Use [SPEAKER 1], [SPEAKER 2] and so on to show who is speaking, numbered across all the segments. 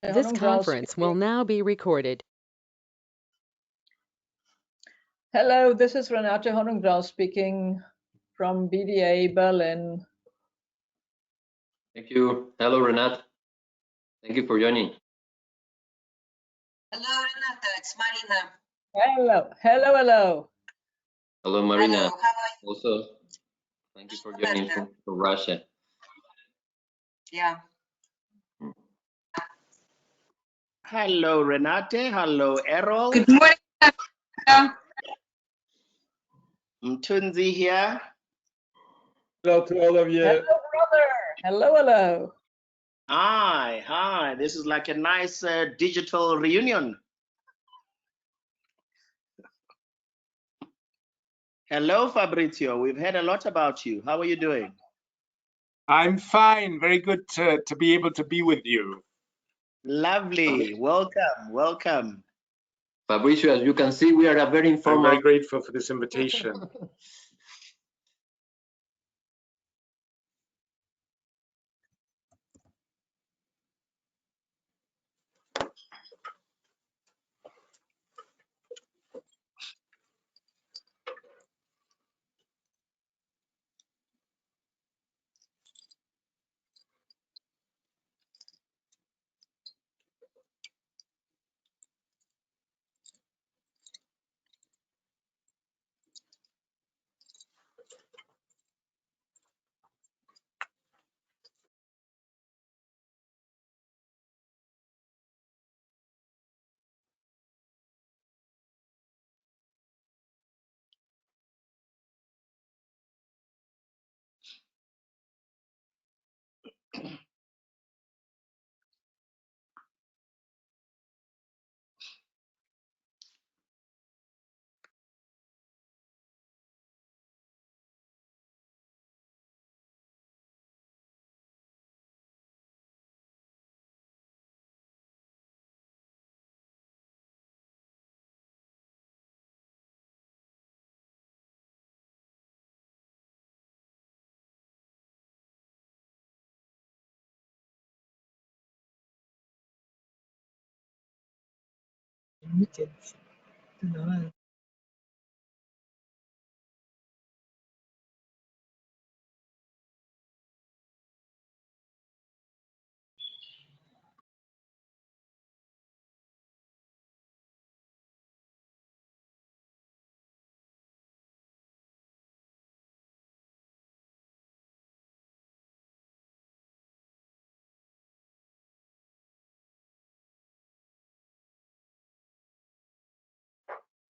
[SPEAKER 1] This conference will now be recorded.
[SPEAKER 2] Hello, this is Renate Honengrau speaking from BDA Berlin.
[SPEAKER 3] Thank you. Hello, Renate. Thank you for joining.
[SPEAKER 4] Hello, Renata. It's Marina.
[SPEAKER 2] Hello, hello, hello.
[SPEAKER 3] Hello, Marina.
[SPEAKER 4] Hello, how are you?
[SPEAKER 3] Also, thank you for joining from Russia.
[SPEAKER 4] Yeah.
[SPEAKER 5] Hello, Renate. Hello, Erol.
[SPEAKER 4] Good morning.
[SPEAKER 5] Tunzi here.
[SPEAKER 6] Hello to all of you.
[SPEAKER 2] Hello, brother. Hello, hello.
[SPEAKER 5] Hi. This is like a nice digital reunion. Hello, Fabrizio. We've heard a lot about you. How are you doing?
[SPEAKER 6] I'm fine. Very good to be able to be with you.
[SPEAKER 5] Lovely. Welcome.
[SPEAKER 3] Fabrizio, as you can see, we are a very informal.
[SPEAKER 6] I'm very grateful for this invitation.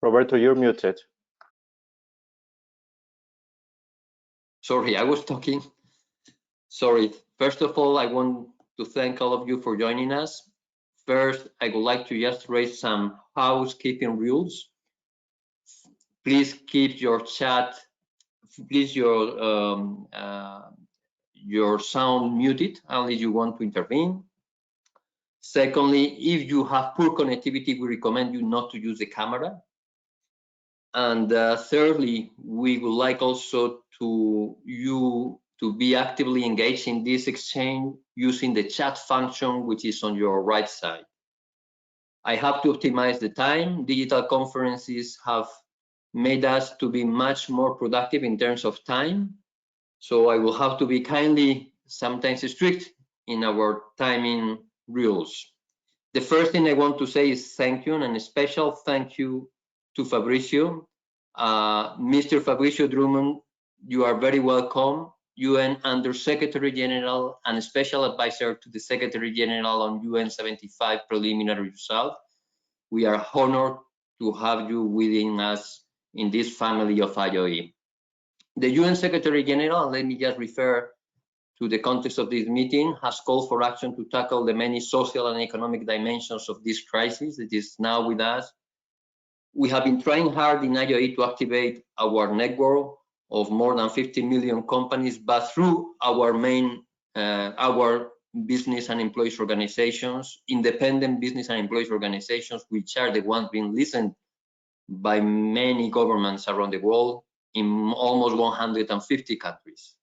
[SPEAKER 7] Roberto, you're muted.
[SPEAKER 3] Sorry, I was talking. Sorry. First of all, I want to thank all of you for joining us. First, I would like to just raise some housekeeping rules. Please keep your chat, please your sound muted unless you want to intervene. Secondly, if you have poor connectivity, we recommend you not to use the camera. And thirdly, we would like also you to be actively engaged in this exchange using the chat function, which is on your right side. I have to optimize the time. Digital conferences have made us to be much more productive in terms of time. So I will have to be kindly, sometimes strict in our timing rules. The first thing I want to say is thank you, and a special thank you to Fabrizio. Mr. Fabrizio Drummond, you are very welcome. UN Under Secretary General and Special Advisor to the Secretary General on UN 75 preliminary result. We are honored to have you within us in this family of IOE. The UN Secretary General, let me just refer to the context of this meeting, has called for action to tackle the many social and economic dimensions of this crisis that is now with us. We have been trying hard in IOE to activate our network of more than 50 million companies, but through our business and employees organizations, independent business and employees organizations, which are the ones being listened by many governments around the world in almost 150 countries.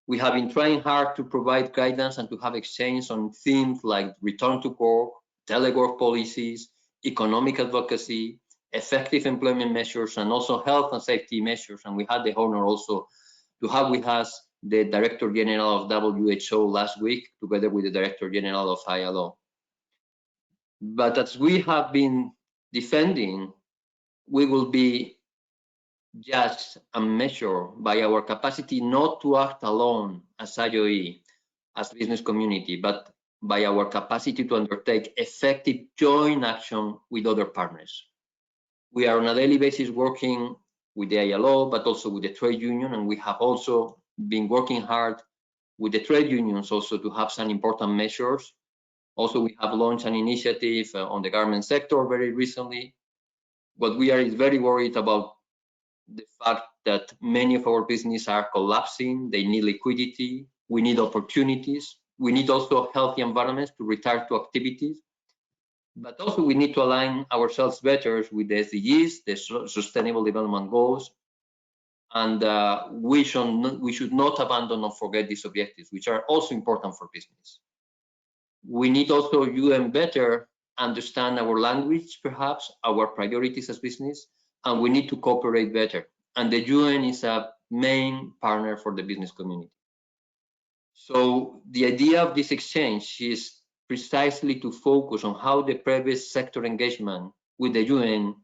[SPEAKER 3] We have been trying hard to provide guidance and to have exchange on themes like return to work, telework policies, economic advocacy, effective employment measures, and also health and safety measures. And we had the honor also to have with us the Director General of WHO last week, together with the Director General of ILO. But as we have been defending, we will be judged and measured by our capacity not to act alone as IOE, as business community, but by our capacity to undertake effective joint action with other partners. We are on a daily basis working with the ILO, but also with the trade union, and we have also been working hard with the trade unions also to have some important measures. Also, we have launched an initiative on the garment sector very recently. What we are is very worried about the fact that many of our businesses are collapsing. They need liquidity. We need opportunities. We need also healthy environments to return to activities. But also we need to align ourselves better with the SDGs, the Sustainable Development Goals. And we should not abandon or forget these objectives, which are also important for business. We need also UN better understand our language, perhaps, our priorities as business, and we need to cooperate better. And the UN is a main partner for the business community. So the idea of this exchange is precisely to focus on how the private sector engagement with the UN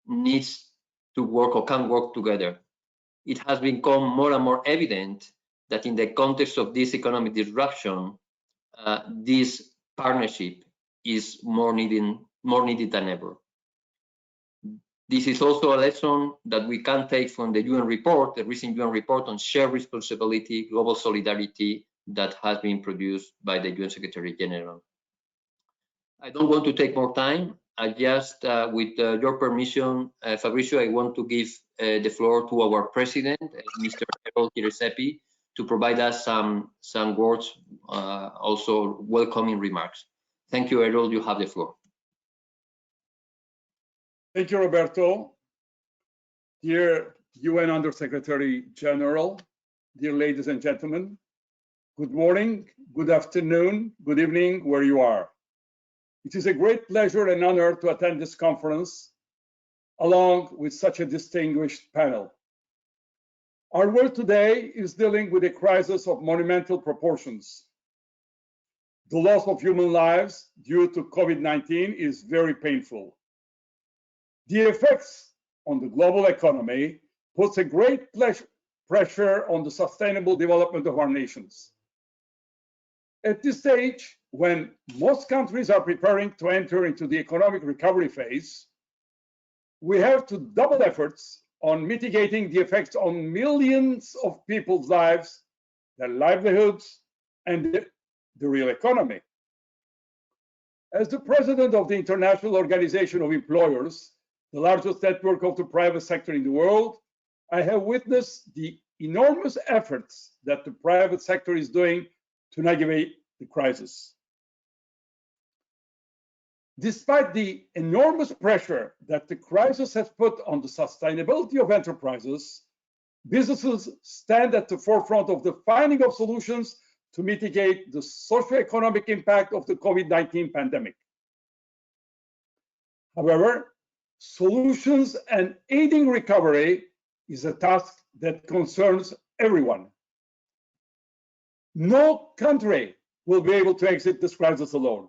[SPEAKER 3] needs to work or can work together. It has become more and more evident that in the context of this economic disruption, this partnership is more needed than ever. This is also a lesson that we can take from the UN report, the recent UN report on shared responsibility, global solidarity that has been produced by the UN Secretary General. I don't want to take more time. I just, with your permission, Fabrizio, I want to give the floor to our president, Mr. Erol Kiresepi, to provide us some words, also welcoming remarks. Thank you, Erol. You have the floor.
[SPEAKER 8] Thank you, Roberto. Dear UN Undersecretary General, dear ladies and gentlemen, good morning, good afternoon, good evening, where you are. It is a great pleasure and honor to attend this conference along with such a distinguished panel. Our world today is dealing with a crisis of monumental proportions. The loss of human lives due to COVID-19 is very painful. The effects on the global economy puts a great pressure on the sustainable development of our nations. At this stage, when most countries are preparing to enter into the economic recovery phase, we have to double efforts on mitigating the effects on millions of people's lives, their livelihoods, and the real economy. As the president of the International Organization of Employers, the largest network of the private sector in the world, I have witnessed the enormous efforts that the private sector is doing to navigate the crisis. Despite the enormous pressure that the crisis has put on the sustainability of enterprises, businesses stand at the forefront of the finding of solutions to mitigate the socioeconomic impact of the COVID-19 pandemic. However, solutions and aiding recovery is a task that concerns everyone. No country will be able to exit this crisis alone.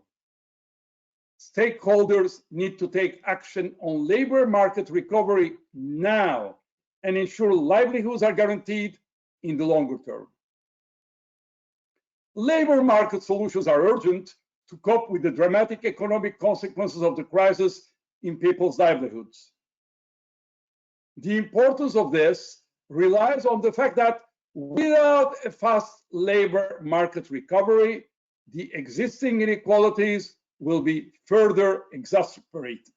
[SPEAKER 8] Stakeholders need to take action on labor market recovery now and ensure livelihoods are guaranteed in the longer term. Labor market solutions are urgent to cope with the dramatic economic consequences of the crisis in people's livelihoods. The importance of this relies on the fact that without a fast labor market recovery, the existing inequalities will be further exacerbated.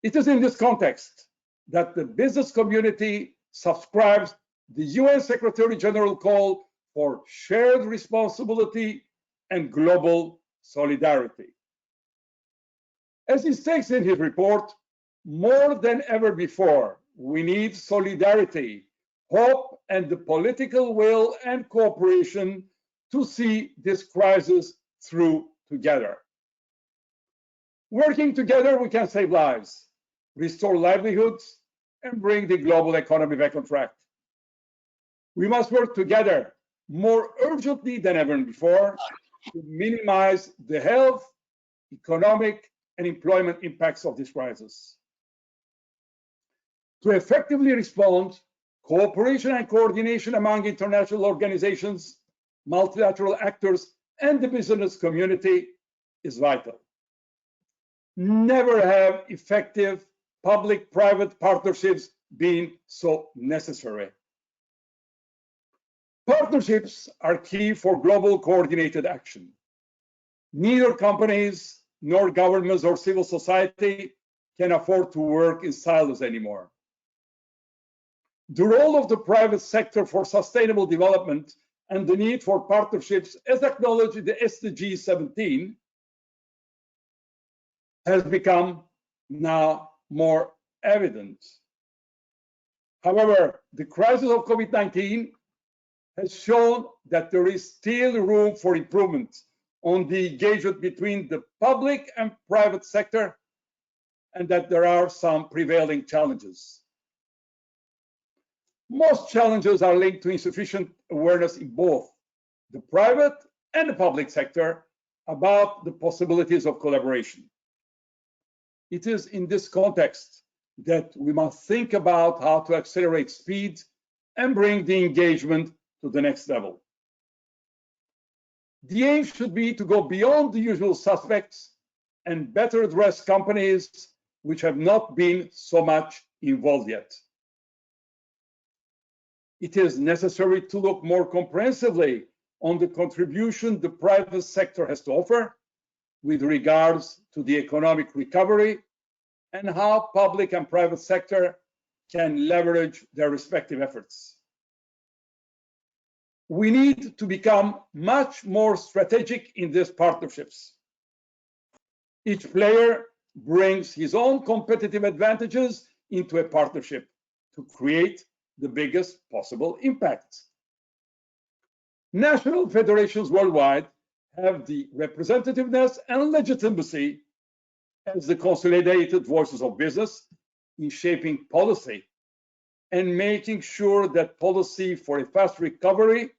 [SPEAKER 8] It is in this context that the business community subscribes the UN Secretary General call for shared responsibility and global solidarity. As he states in his report, more than ever before, we need solidarity hope and the political will and cooperation to see this crisis through together. Working together, we can save lives, restore livelihoods, and bring the global economy back on track. We must work together more urgently than ever before to minimize the health, economic, and employment impacts of this crisis. To effectively respond, cooperation and coordination among international organizations, multilateral actors, and the business community is vital. Never have effective public-private partnerships been so necessary. Partnerships are key for global coordinated action. Neither companies, nor governments or civil society can afford to work in silos anymore. The role of the private sector for sustainable development and the need for partnerships, as acknowledged in the SDGs 17, has become now more evident. However, the crisis of COVID-19 has shown that there is still room for improvement on the engagement between the public and private sector, and that there are some prevailing challenges. Most challenges are linked to insufficient awareness in both the private and the public sector about the possibilities of collaboration. It is in this context that we must think about how to accelerate speed and bring the engagement to the next level. The aim should be to go beyond the usual suspects and better address companies which have not been so much involved yet. It is necessary to look more comprehensively on the contribution the private sector has to offer with regards to the economic recovery and how public and private sector can leverage their respective efforts. We need to become much more strategic in these partnerships. Each player brings his own competitive advantages into a partnership to create the biggest possible impact. National federations worldwide have the representativeness and legitimacy as the consolidated voices of business in shaping policy and making sure that policy for a fast recovery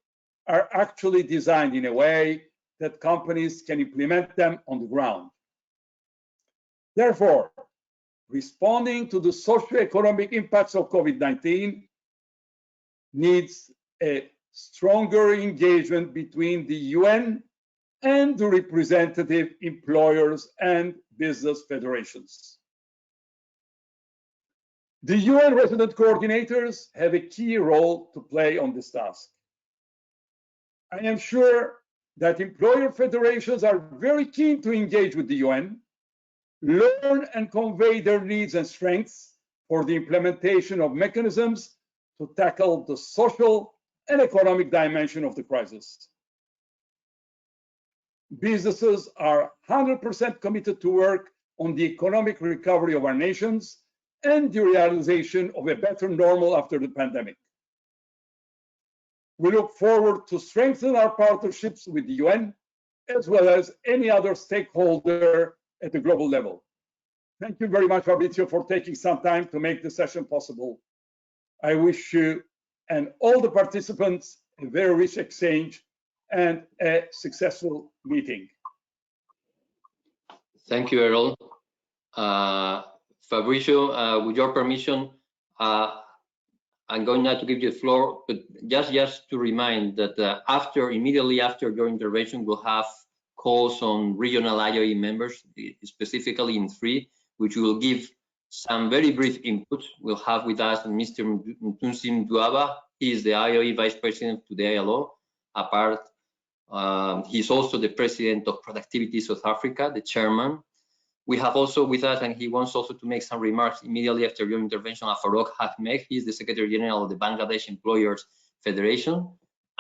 [SPEAKER 8] are actually designed in a way that companies can implement them on the ground. Therefore, responding to the socio-economic impacts of COVID-19 needs a stronger engagement between the UN and the representative employers and business federations. The UN resident coordinators have a key role to play on this task. I am sure that employer federations are very keen to engage with the UN, learn and convey their needs and strengths for the implementation of mechanisms to tackle the social and economic dimension of the crisis. Businesses are 100% committed to work on the economic recovery of our nations and the realization of a better normal after the pandemic. We look forward to strengthen our partnerships with the UN as well as any other stakeholder at the global level. Thank you very much, Fabrizio, for taking some time to make the session possible. I wish you and all the participants a very rich exchange and a successful meeting.
[SPEAKER 3] Thank you, Erol. Fabrizio, with your permission, I'm going now to give you the floor, but just to remind that immediately after your intervention, we'll have calls on regional IOE members, specifically in 3, which will give some very brief input. We'll have with us Mr. Mtunsim Duaba. He is the IOE Vice President to the ILO. He's also the President of Productivity South Africa, the Chairman. We have also with us, and he wants also to make some remarks immediately after your intervention, Farooq Ahmed. He is the Secretary General of the Bangladesh Employers Federation.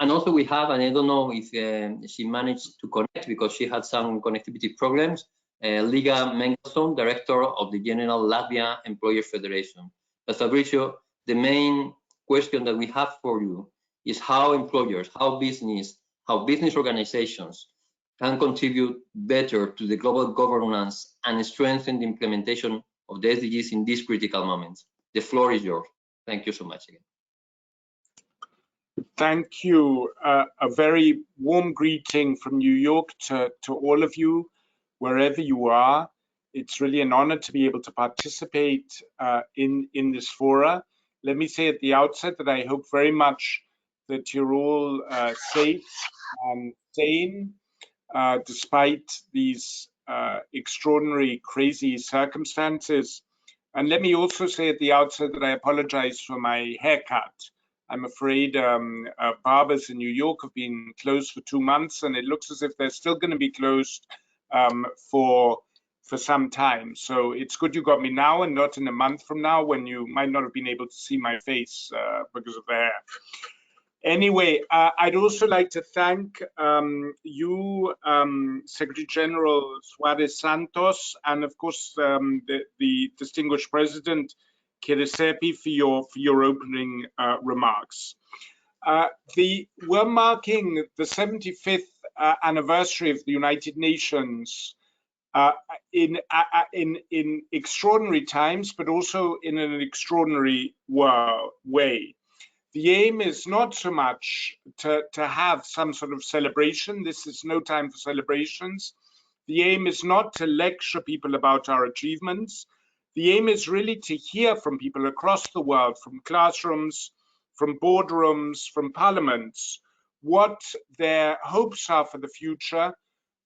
[SPEAKER 3] And also we have, and I don't know if she managed to connect because she had some connectivity problems, Liga Mengelsone, Director of the General Latvia Employers Federation. But Fabrizio, the main question that we have for you is how employers, how business organizations can contribute better to the global governance and strengthen the implementation of the SDGs in these critical moments. The floor is yours. Thank you so much again.
[SPEAKER 6] Thank you. A very warm greeting from New York to all of you, wherever you are. It's really an honor to be able to participate in this fora. Let me say at the outset that I hope very much that you're all safe and sane despite these extraordinary, crazy circumstances. And let me also say at the outset that I apologize for my haircut. I'm afraid barbers in New York have been closed for 2 months, and it looks as if they're still going to be closed for some time. So it's good you got me now and not in a month from now when you might not have been able to see my face because of the hair. Anyway, I'd also like to thank you, Secretary General Suárez Santos, and of course the distinguished President Kiresepi for your opening remarks. We're marking the 75th anniversary of the United Nations in extraordinary times, but also in an extraordinary way. The aim is not so much to have some sort of celebration. This is no time for celebrations. The aim is not to lecture people about our achievements. The aim is really to hear from people across the world, from classrooms, from boardrooms, from parliaments, what their hopes are for the future,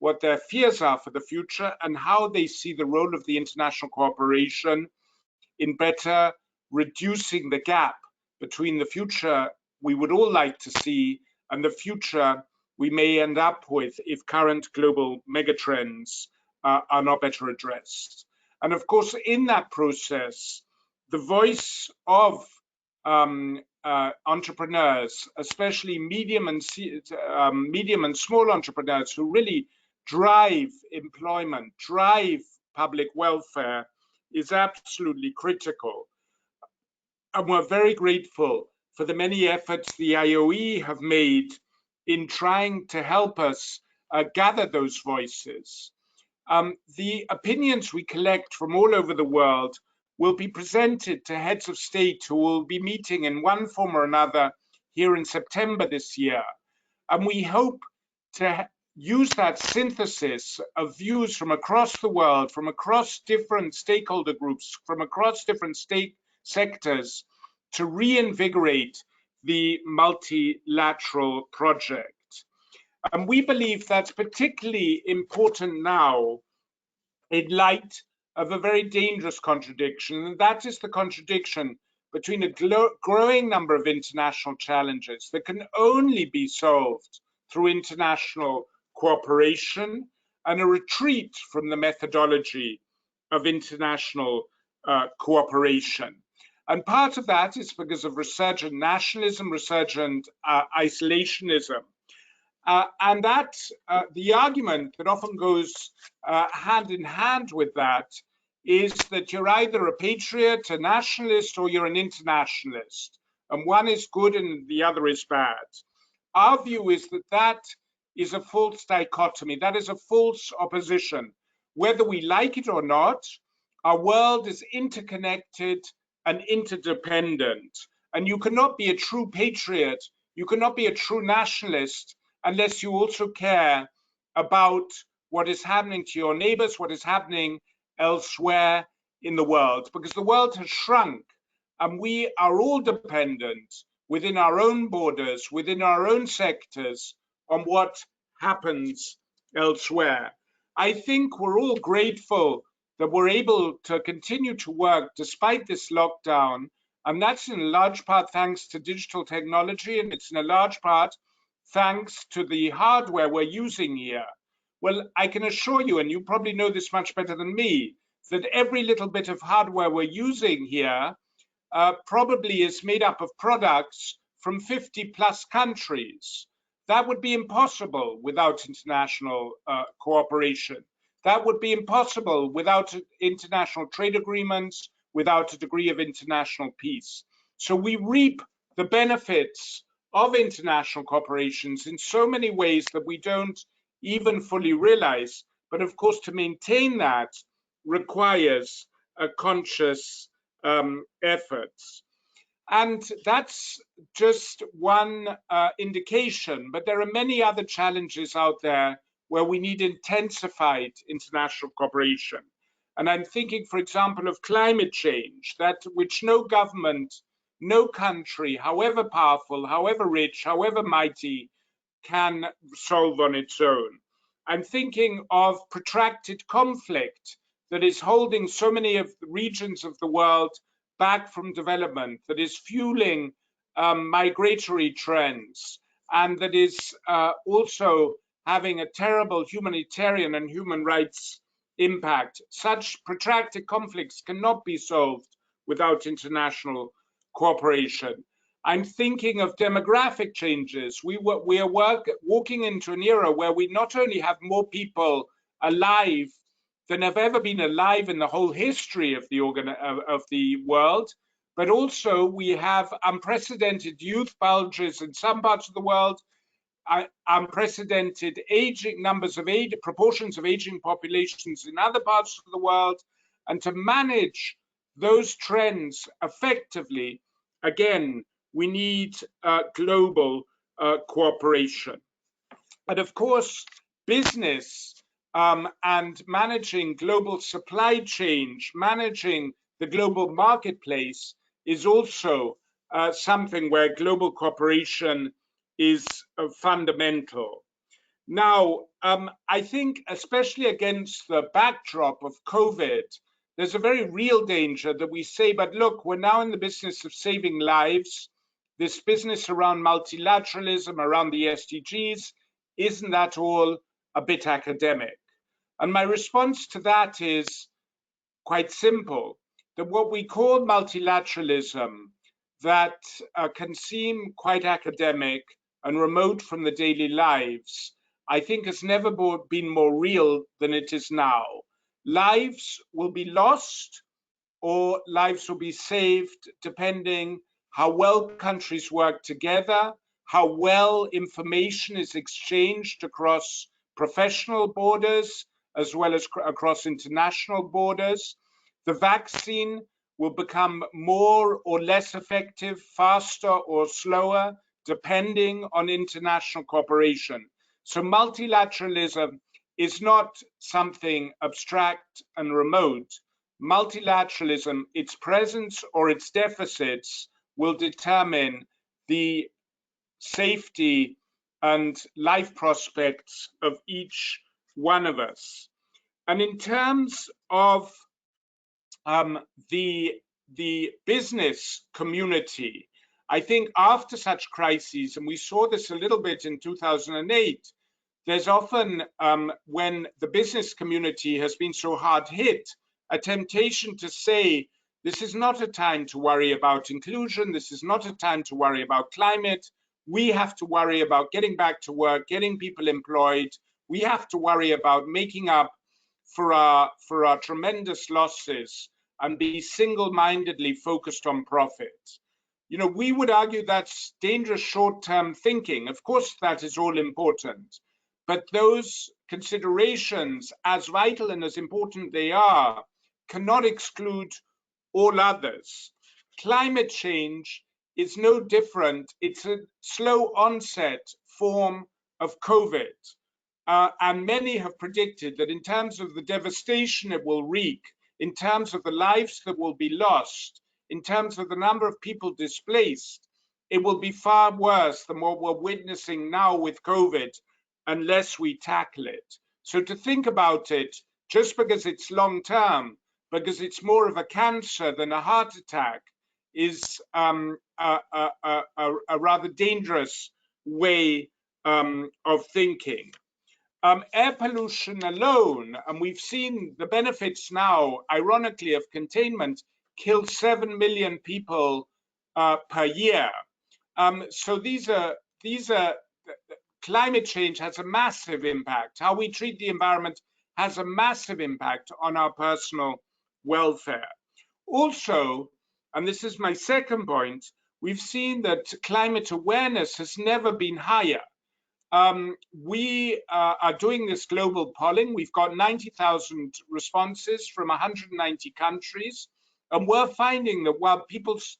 [SPEAKER 6] what their fears are for the future, and how they see the role of the international cooperation in better reducing the gap between the future we would all like to see and the future we may end up with if current global megatrends are not better addressed. And of course, in that process, the voice of entrepreneurs, especially medium and small entrepreneurs who really drive employment, drive public welfare, is absolutely critical. And we're very grateful for the many efforts the IOE have made in trying to help us gather those voices. The opinions we collect from all over the world will be presented to heads of state who will be meeting in one form or another here in September this year. And we hope to use that synthesis of views from across the world, from across different stakeholder groups, from across different sectors to reinvigorate the multilateral project. And we believe that's particularly important now in light of a very dangerous contradiction, and that is the contradiction between a growing number of international challenges that can only be solved through international cooperation and a retreat from the methodology of international cooperation. And part of that is because of resurgent nationalism, resurgent isolationism. And that the argument that often goes hand in hand with that is that you're either a patriot, a nationalist, or you're an internationalist. And one is good and the other is bad. Our view is that that is a false dichotomy. That is a false opposition. Whether we like it or not, our world is interconnected and interdependent. And you cannot be a true patriot, you cannot be a true nationalist unless you also care about what is happening to your neighbors, what is happening elsewhere in the world, because the world has shrunk and we are all dependent within our own borders, within our own sectors, on what happens elsewhere. I think we're all grateful that we're able to continue to work despite this lockdown, and that's in a large part thanks to digital technology, and it's in a large part thanks to the hardware we're using here. Well, I can assure you, and you probably know this much better than me, that every little bit of hardware we're using here probably is made up of products from 50 plus countries. That would be impossible without international cooperation. That would be impossible without international trade agreements, without a degree of international peace. So we reap the benefits of international corporations in so many ways that we don't even fully realize. But of course, to maintain that requires a conscious efforts. And that's just one indication, but there are many other challenges out there where we need intensified international cooperation. And I'm thinking, for example, of climate change, that which no government, no country, however powerful, however rich, however mighty, can solve on its own. I'm thinking of protracted conflict that is holding so many of the regions of the world back from development, that is fueling migratory trends, and that is also having a terrible humanitarian and human rights impact. Such protracted conflicts cannot be solved without international cooperation. I'm thinking of demographic changes. We are walking into an era where we not only have more people alive than have ever been alive in the whole history of the world, but also we have unprecedented youth bulges in some parts of the world, unprecedented proportions of aging populations in other parts of the world. And to manage those trends effectively, again, we need global cooperation. And of course, business and managing global supply chain, managing the global marketplace is also something where global cooperation is fundamental. Now, I think especially against the backdrop of COVID, there's a very real danger that we say, but look, we're now in the business of saving lives. This business around multilateralism, around the SDGs, isn't that all a bit academic? And my response to that is quite simple, that what we call multilateralism, that can seem quite academic and remote from the daily lives, I think has never been more real than it is now. Lives will be lost or lives will be saved depending how well countries work together, how well information is exchanged across professional borders as well as across international borders. The vaccine will become more or less effective, faster or slower, depending on international cooperation. So multilateralism is not something abstract and remote. Multilateralism, its presence or its deficits, will determine the safety and life prospects of each one of us. And in terms of the business community, I think after such crises, and we saw this a little bit in 2008, there's often, when the business community has been so hard hit, a temptation to say, this is not a time to worry about inclusion, this is not a time to worry about climate, we have to worry about getting back to work, getting people employed, we have to worry about making up for our tremendous losses and be single-mindedly focused on profit. You know, we would argue that's dangerous short-term thinking. Of course, that is all important, but those considerations, as vital and as important they are, cannot exclude all others. Climate change is no different. It's a slow onset form of COVID. And many have predicted that in terms of the devastation it will wreak, in terms of the lives that will be lost, in terms of the number of people displaced, it will be far worse than what we're witnessing now with COVID unless we tackle it. So to think about it, just because it's long term, because it's more of a cancer than a heart attack, is a rather dangerous way of thinking. Air pollution alone, and we've seen the benefits now, ironically, of containment, kill 7 million people per year. So these are climate change has a massive impact. How we treat the environment has a massive impact on our personal welfare. Also, and this is my second point, we've seen that climate awareness has never been higher. We are doing this global polling. We've got 90,000 responses from 190 countries. And we're finding that while people's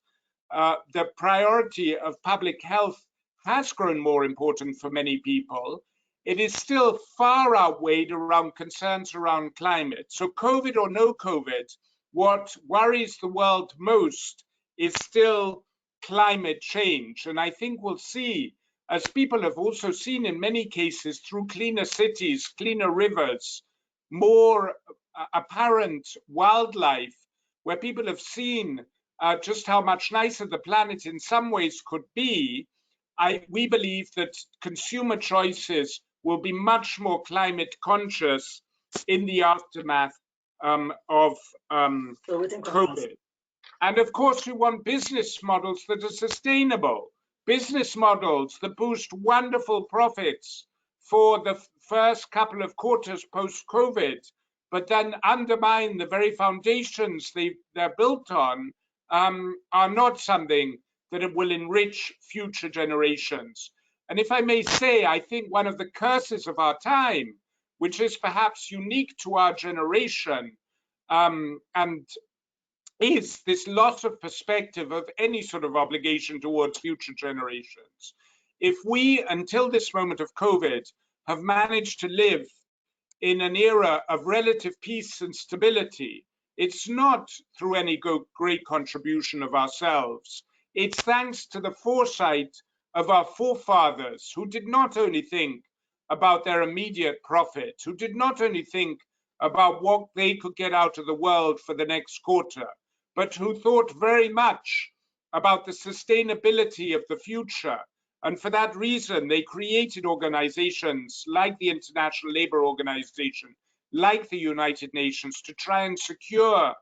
[SPEAKER 6] the priority of public health has grown more important for many people, it is still far outweighed around concerns around climate. So COVID or no COVID, what worries the world most is still climate change. And I think we'll see, as people have also seen in many cases, through cleaner cities, cleaner rivers, more apparent wildlife, where people have seen just how much nicer the planet in some ways could be, we believe that consumer choices will be much more climate conscious in the aftermath of COVID. And of course, we want business models that are sustainable, business models that boost wonderful profits for the first couple of quarters post-COVID, but then undermine the very foundations they're built on, are not something that will enrich future generations. And if I may say, I think one of the curses of our time, which is perhaps unique to our generation, and is this loss of perspective of any sort of obligation towards future generations. If we, until this moment of COVID, have managed to live in an era of relative peace and stability, it's not through any great contribution of ourselves. It's thanks to the foresight of our forefathers, who did not only think about their immediate profit, who did not only think about what they could get out of the world for the next quarter, but who thought very much about the sustainability of the future. And for that reason, they created organizations like the International Labour Organization, like the United Nations, to try and secure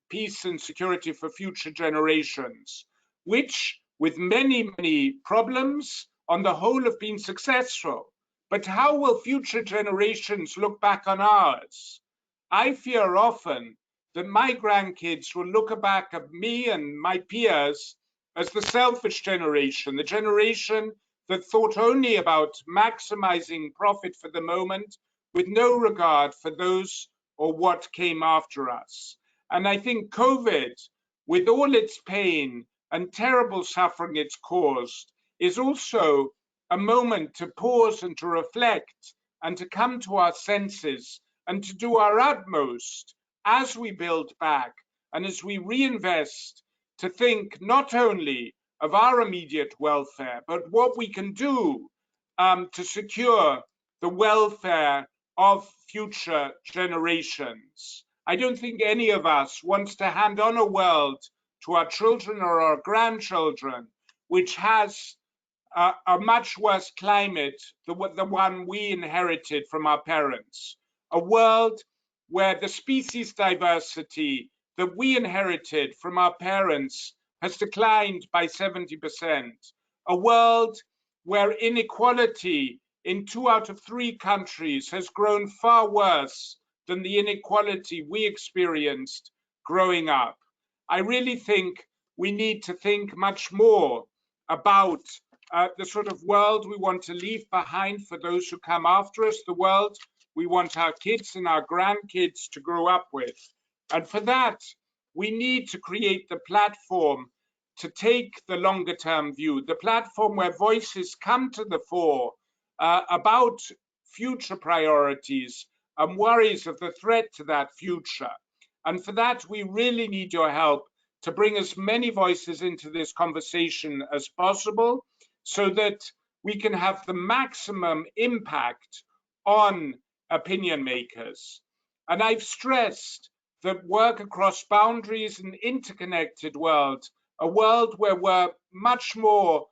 [SPEAKER 6] peace and security for future generations, which, with many, many problems, on the whole have been successful. But how will future generations look back on ours? I fear often that my grandkids will look back at me and my peers as the selfish generation, the generation that thought only about maximizing profit for the moment, with no regard for those or what came after us. And I think COVID, with all its pain and terrible suffering it's caused, is also a moment to pause and to reflect and to come to our senses and to do our utmost as we build back and as we reinvest, to think not only of our immediate welfare, but what we can do to secure the welfare of future generations. I don't think any of us wants to hand on a world to our children or our grandchildren which has a much worse climate than the one we inherited from our parents. A world where the species diversity that we inherited from our parents has declined by 70%. A world where inequality in 2 out of 3 countries has grown far worse than the inequality we experienced growing up. I really think we need to think much more about the sort of world we want to leave behind for those who come after us, the world we want our kids and our grandkids to grow up with. And for that, we need to create the platform to take the longer term view, the platform where voices come to the fore about future priorities and worries of the threat to that future. And for that, we really need your help to bring as many voices into this conversation as possible so that we can have the maximum impact on opinion makers. And I've stressed that work across boundaries and interconnected world, a world where we're much more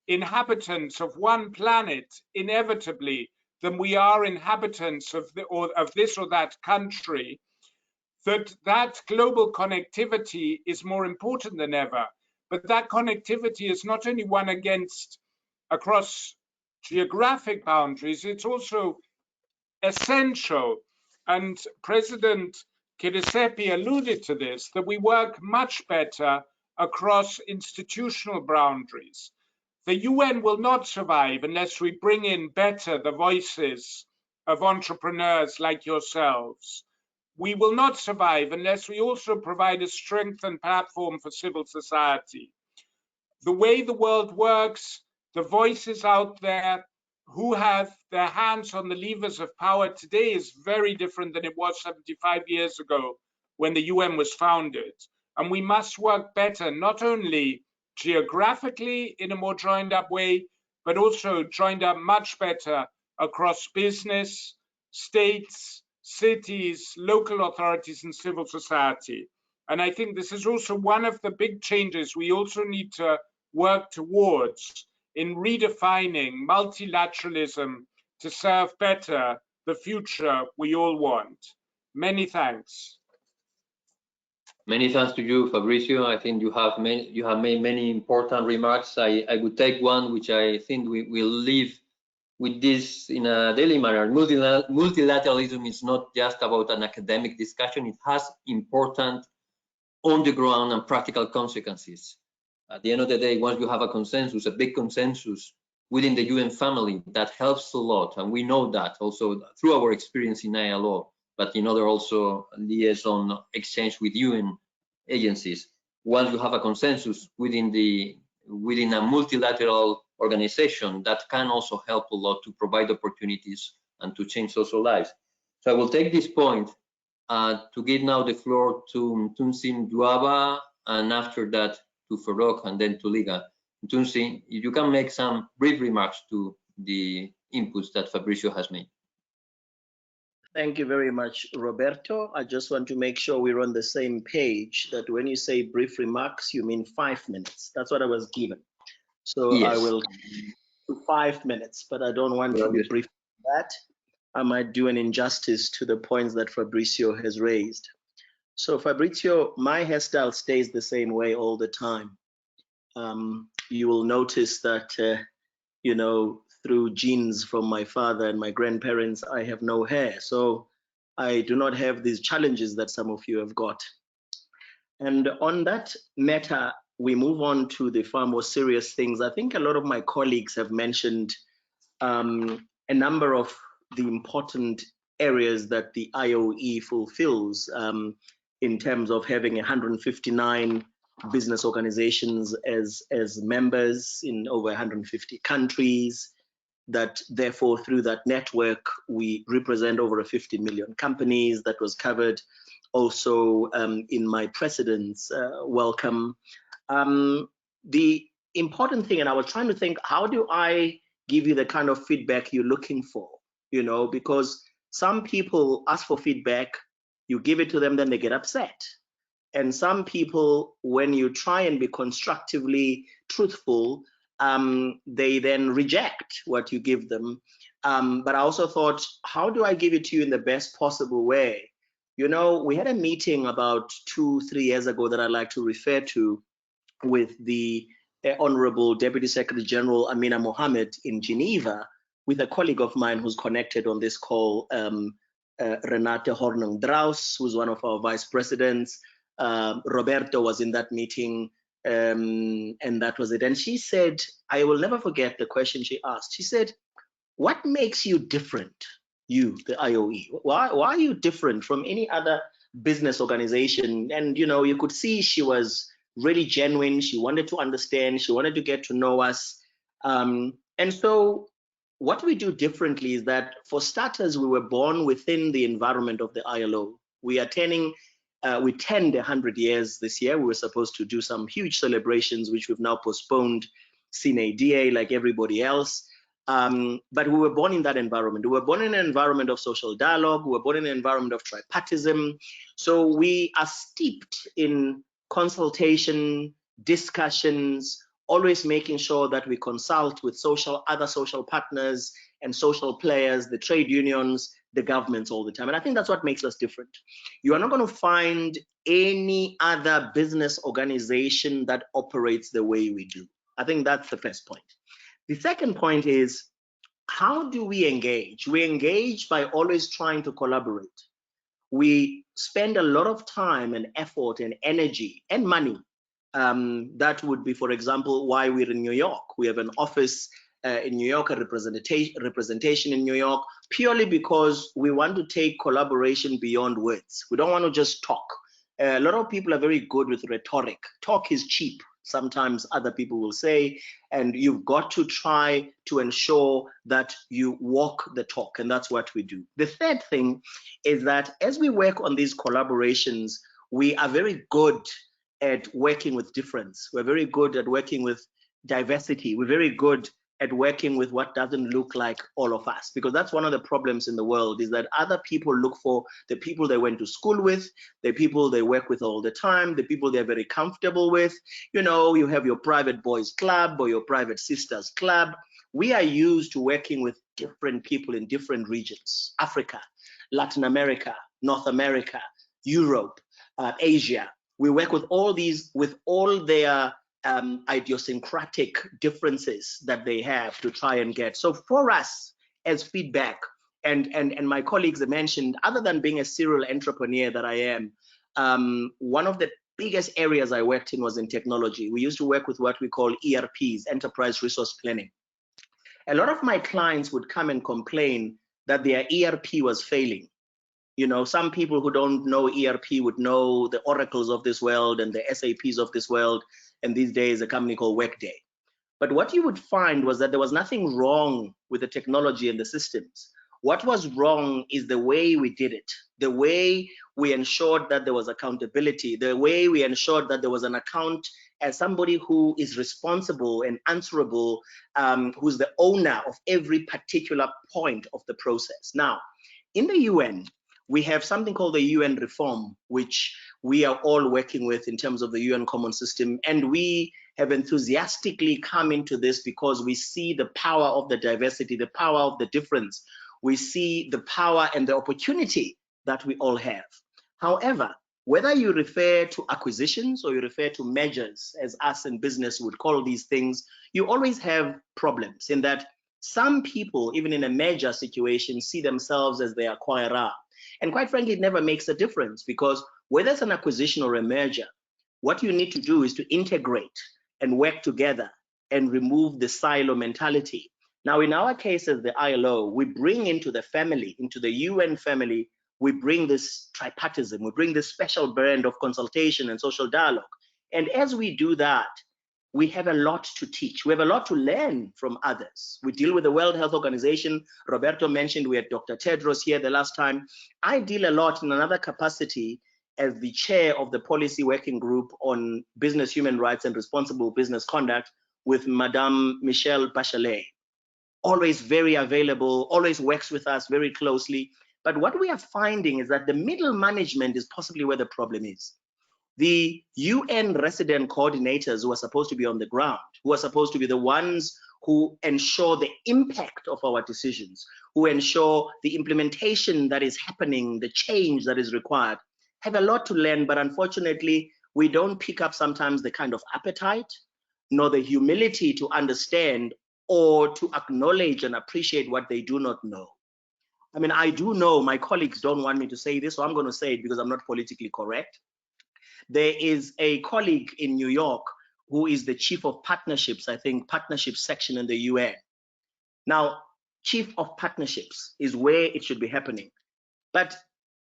[SPEAKER 6] inhabitants of one planet inevitably than we are inhabitants of this or that country, that global connectivity is more important than ever. But that connectivity is not only one across geographic boundaries, it's also essential. And President Kiresepi alluded to this, that we work much better across institutional boundaries. The UN will not survive unless we bring in better the voices of entrepreneurs like yourselves. We will not survive unless we also provide a strengthened platform for civil society. The way the world works, the voices out there who have their hands on the levers of power today is very different than it was 75 years ago when the UN was founded. And we must work better, not only geographically in a more joined up way, but also joined up much better across business, states, cities, local authorities, and civil society. And I think this is also one of the big changes we also need to work towards in redefining multilateralism to serve better the future we all want. Many thanks.
[SPEAKER 3] Many thanks to you, Fabrizio. I think you have made many important remarks. I would take one which I think we will live with this in a daily manner. Multilateralism is not just about an academic discussion. It has important on the ground and practical consequences. At the end of the day, once you have a consensus, a big consensus within the UN family, that helps a lot. And we know that also through our experience in ILO, but in other also liaison exchange with UN agencies. Once you have a consensus within a multilateral organization, that can also help a lot to provide opportunities and to change social lives. So I will take this point to give now the floor to Tunsin Duaba, and after that to Farooq, and then to Liga. Tunsin, if you can make some brief remarks to the inputs that Fabrizio has made.
[SPEAKER 5] Thank you very much, Roberto. I just want to make sure we're on the same page, that when you say brief remarks, you mean 5 minutes. That's what I was given. So yes. I will do 5 minutes, but I don't want to be brief on that. I might do an injustice to the points that Fabrizio has raised. So Fabrizio, my hairstyle stays the same way all the time. You will notice that, you know, through genes from my father and my grandparents, I have no hair. So I do not have these challenges that some of you have got. And on that matter, we move on to the far more serious things. I think a lot of my colleagues have mentioned a number of the important areas that the IOE fulfills in terms of having 159 business organizations as members in over 150 countries, that therefore through that network we represent over 50 million companies. That was covered also in my president's welcome. The important thing, and I was trying to think, how do I give you the kind of feedback you're looking for? You know, because some people ask for feedback, you give it to them, then they get upset. And some people, when you try and be constructively truthful, they then reject what you give them. But I also thought, how do I give it to you in the best possible way? You know, we had a meeting about 2-3 years ago that I'd like to refer to with the Honorable Deputy Secretary General Amina Mohammed in Geneva, with a colleague of mine who's connected on this call, Renate Hornung-Draus, who's one of our vice presidents. Roberto was in that meeting, and that was it. And she said, I will never forget the question she asked. She said, what makes you different, you, the IOE? Why are you different from any other business organization? And, you know, you could see she was really genuine. She wanted to understand. She wanted to get to know us. And so what we do differently is that, for starters, we were born within the environment of the ILO. We tend 100 years this year. We were supposed to do some huge celebrations, which we've now postponed sine die, like everybody else. But we were born in that environment. We were born in an environment of social dialogue. We were born in an environment of tripartism. So we are steeped in consultation, discussions, always making sure that we consult with other social partners and social players, the trade unions, the governments all the time. And I think that's what makes us different. You are not going to find any other business organization that operates the way we do. I think that's the first point. The second point is, how do we engage? We engage by always trying to collaborate. We spend a lot of time and effort and energy and money That would be, for example, why we're in New York. We have an office in New York, a representation in New York, purely because we want to take collaboration beyond words. We don't want to just talk. A lot of people are very good with rhetoric. Talk is cheap, sometimes other people will say, and you've got to try to ensure that you walk the talk, and that's what we do. The third thing is that as we work on these collaborations, we are very good at working with difference. We're very good at working with diversity. We're very good at working with what doesn't look like all of us, because that's one of the problems in the world, is that other people look for the people they went to school with, the people they work with all the time, the people they're very comfortable with. You know, you have your private boys club or your private sisters club. We are used to working with different people in different regions: Africa, Latin America, North America, Europe, Asia. We work with all these, with all their idiosyncratic differences that they have to try and get. So for us as feedback, and my colleagues have mentioned, other than being a serial entrepreneur that I am, one of the biggest areas I worked in was in technology. We used to work with what we call ERPs, enterprise resource planning. A lot of my clients would come and complain that their ERP was failing. You know, some people who don't know ERP would know the Oracles of this world and the SAPs of this world, and these days a company called Workday. But what you would find was that there was nothing wrong with the technology and the systems. What was wrong is the way we did it, the way we ensured that there was accountability, the way we ensured that there was an account as somebody who is responsible and answerable, who's the owner of every particular point of the process. Now, in the UN, we have something called the UN reform, which we are all working with in terms of the UN common system. And we have enthusiastically come into this because we see the power of the diversity, the power of the difference. We see the power and the opportunity that we all have. However, whether you refer to acquisitions or you refer to mergers, as us in business would call these things, you always have problems in that some people, even in a merger situation, see themselves as the acquirer. And quite frankly, it never makes a difference, because whether it's an acquisition or a merger, what you need to do is to integrate and work together and remove the silo mentality. Now, in our case as the ILO, we bring into the family, into the UN family, we bring this tripartism, we bring this special brand of consultation and social dialogue. And as we do that, we have a lot to teach. We have a lot to learn from others. We deal with the World Health Organization. Roberto mentioned we had Dr. Tedros here the last time. I deal a lot in another capacity as the chair of the policy working group on business human rights and responsible business conduct with Madame Michelle Bachelet. Always very available, always works with us very closely. But what we are finding is that the middle management is possibly where the problem is. The UN resident coordinators who are supposed to be on the ground, who are supposed to be the ones who ensure the impact of our decisions, who ensure the implementation that is happening, the change that is required, have a lot to learn. But unfortunately, we don't pick up sometimes the kind of appetite, nor the humility to understand or to acknowledge and appreciate what they do not know. I mean, I do know, my colleagues don't want me to say this, so I'm going to say it because I'm not politically correct. There is a colleague in New York who is the chief of partnerships, I think, partnerships section in the UN. Now, chief of partnerships is where it should be happening. But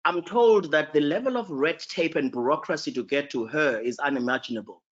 [SPEAKER 5] I'm told that the level of red tape and bureaucracy to get to her is unimaginable.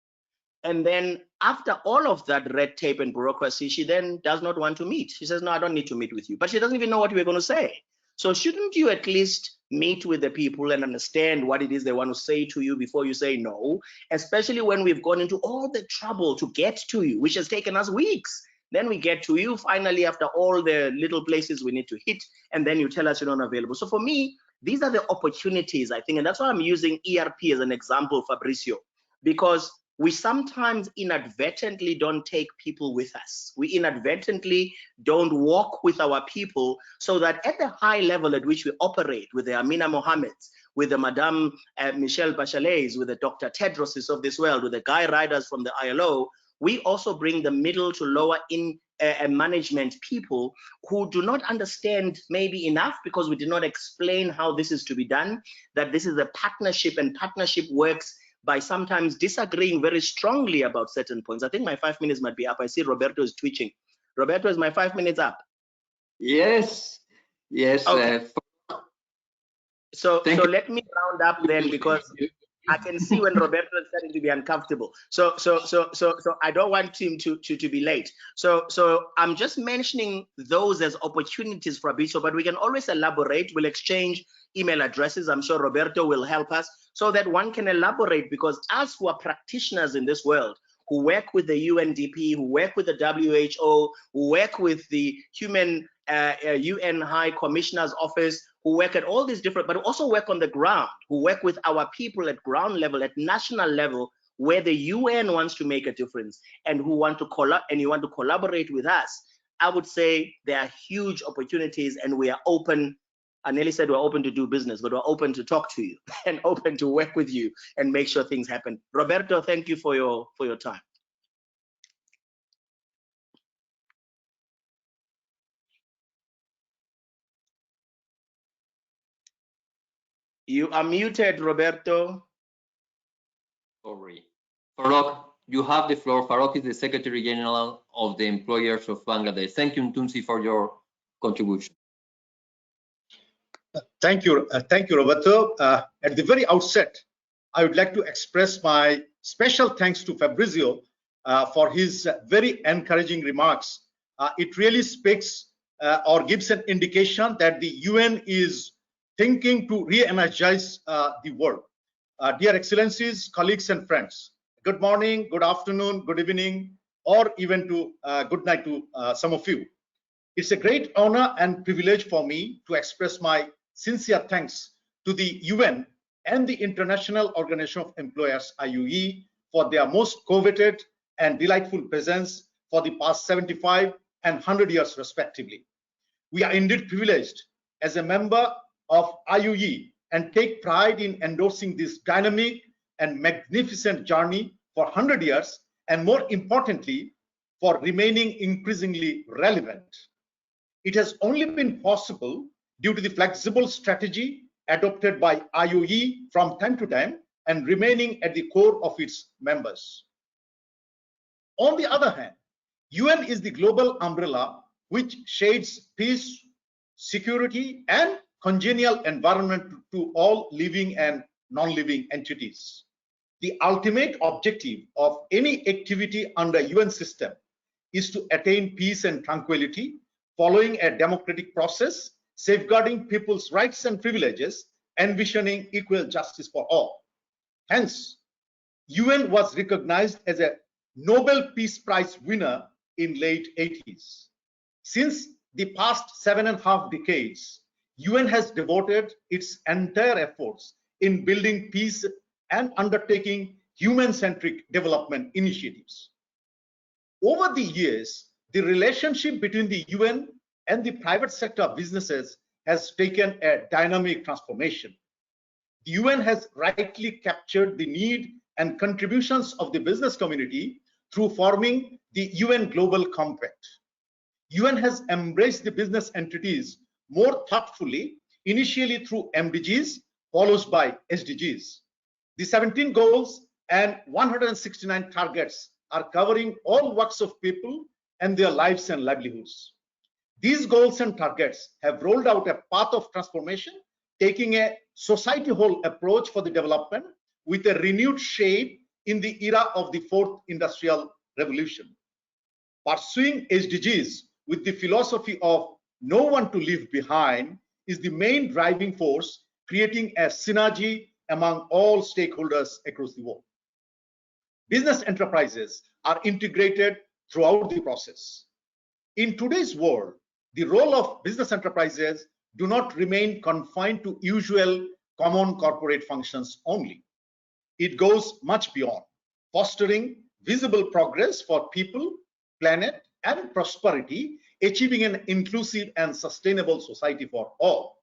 [SPEAKER 5] And then after all of that red tape and bureaucracy, she then does not want to meet. She says, no, I don't need to meet with you. But she doesn't even know what we're going to say. So shouldn't you at least meet with the people and understand what it is they want to say to you before you say no, especially when we've gone into all the trouble to get to you, which has taken us weeks. Then we get to you finally after all the little places we need to hit, and then you tell us you're not available. So for me, these are the opportunities, I think, and that's why I'm using ERP as an example, Fabrizio, because we sometimes inadvertently don't take people with us. We inadvertently don't walk with our people, so that at the high level at which we operate with the Amina Mohammeds, with the Madame Michelle Bachelets, with the Dr. Tedroses of this world, with the Guy Riders from the ILO, we also bring the middle to lower in management people who do not understand maybe enough, because we did not explain how this is to be done, that this is a partnership and partnership works by sometimes disagreeing very strongly about certain points. I think my 5 minutes might be up. I see Roberto is twitching. Roberto, is my 5 minutes up?
[SPEAKER 3] Yes, yes.
[SPEAKER 5] Okay. So let me round up then, because I can see when Roberto is starting to be uncomfortable. So I don't want him to be late. So I'm just mentioning those as opportunities for Fabrizio, but we can always elaborate. We'll exchange email addresses. I'm sure Roberto will help us so that one can elaborate, because us who are practitioners in this world, who work with the UNDP, who work with the WHO, who work with the UN High Commissioner's Office, who work at all these different, but also work on the ground, who work with our people at ground level, at national level, where the UN wants to make a difference, and who want to collaborate with us. I would say there are huge opportunities, and we are open. Anneli said we're open to do business, but we're open to talk to you and open to work with you and make sure things happen. Roberto, thank you for your time. You are muted, Roberto.
[SPEAKER 3] Sorry. Farooq, you have the floor. Farooq is the Secretary General of the Employers of Bangladesh. Thank you, Ntunsi, for your contribution.
[SPEAKER 9] Thank you, Roberto. At the very outset, I would like to express my special thanks to Fabrizio for his very encouraging remarks. It really speaks or gives an indication that the UN is thinking to re-energize the world. Dear Excellencies, colleagues and friends, good morning, good afternoon, good evening, or even to good night to some of you. It's a great honor and privilege for me to express my sincere thanks to the UN and the International Organization of Employers, IUE, for their most coveted and delightful presence for the past 75 and 100 years respectively. We are indeed privileged as a member of IUE and take pride in endorsing this dynamic and magnificent journey for 100 years, and more importantly, for remaining increasingly relevant. It has only been possible due to the flexible strategy adopted by IUE from time to time and remaining at the core of its members. On the other hand, UN is the global umbrella which shades peace, security, and congenial environment to all living and non-living entities. The ultimate objective of any activity under UN system is to attain peace and tranquility following a democratic process, safeguarding people's rights and privileges, envisioning equal justice for all. Hence, UN was recognized as a Nobel Peace Prize winner in late 80s. Since the past 7.5 decades, UN has devoted its entire efforts in building peace and undertaking human-centric development initiatives. Over the years, the relationship between the UN and the private sector businesses has taken a dynamic transformation. The UN has rightly captured the need and contributions of the business community through forming the UN Global Compact. UN has embraced the business entities more thoughtfully, initially through MDGs, followed by SDGs. The 17 goals and 169 targets are covering all walks of people and their lives and livelihoods. These goals and targets have rolled out a path of transformation, taking a society-whole approach for the development with a renewed shape in the era of the fourth industrial revolution. Pursuing SDGs with the philosophy of no one to leave behind is the main driving force, creating a synergy among all stakeholders across the world. Business enterprises are integrated throughout the process. In today's world, the role of business enterprises do not remain confined to usual common corporate functions only. It goes much beyond, fostering visible progress for people, planet, and prosperity, achieving an inclusive and sustainable society for all.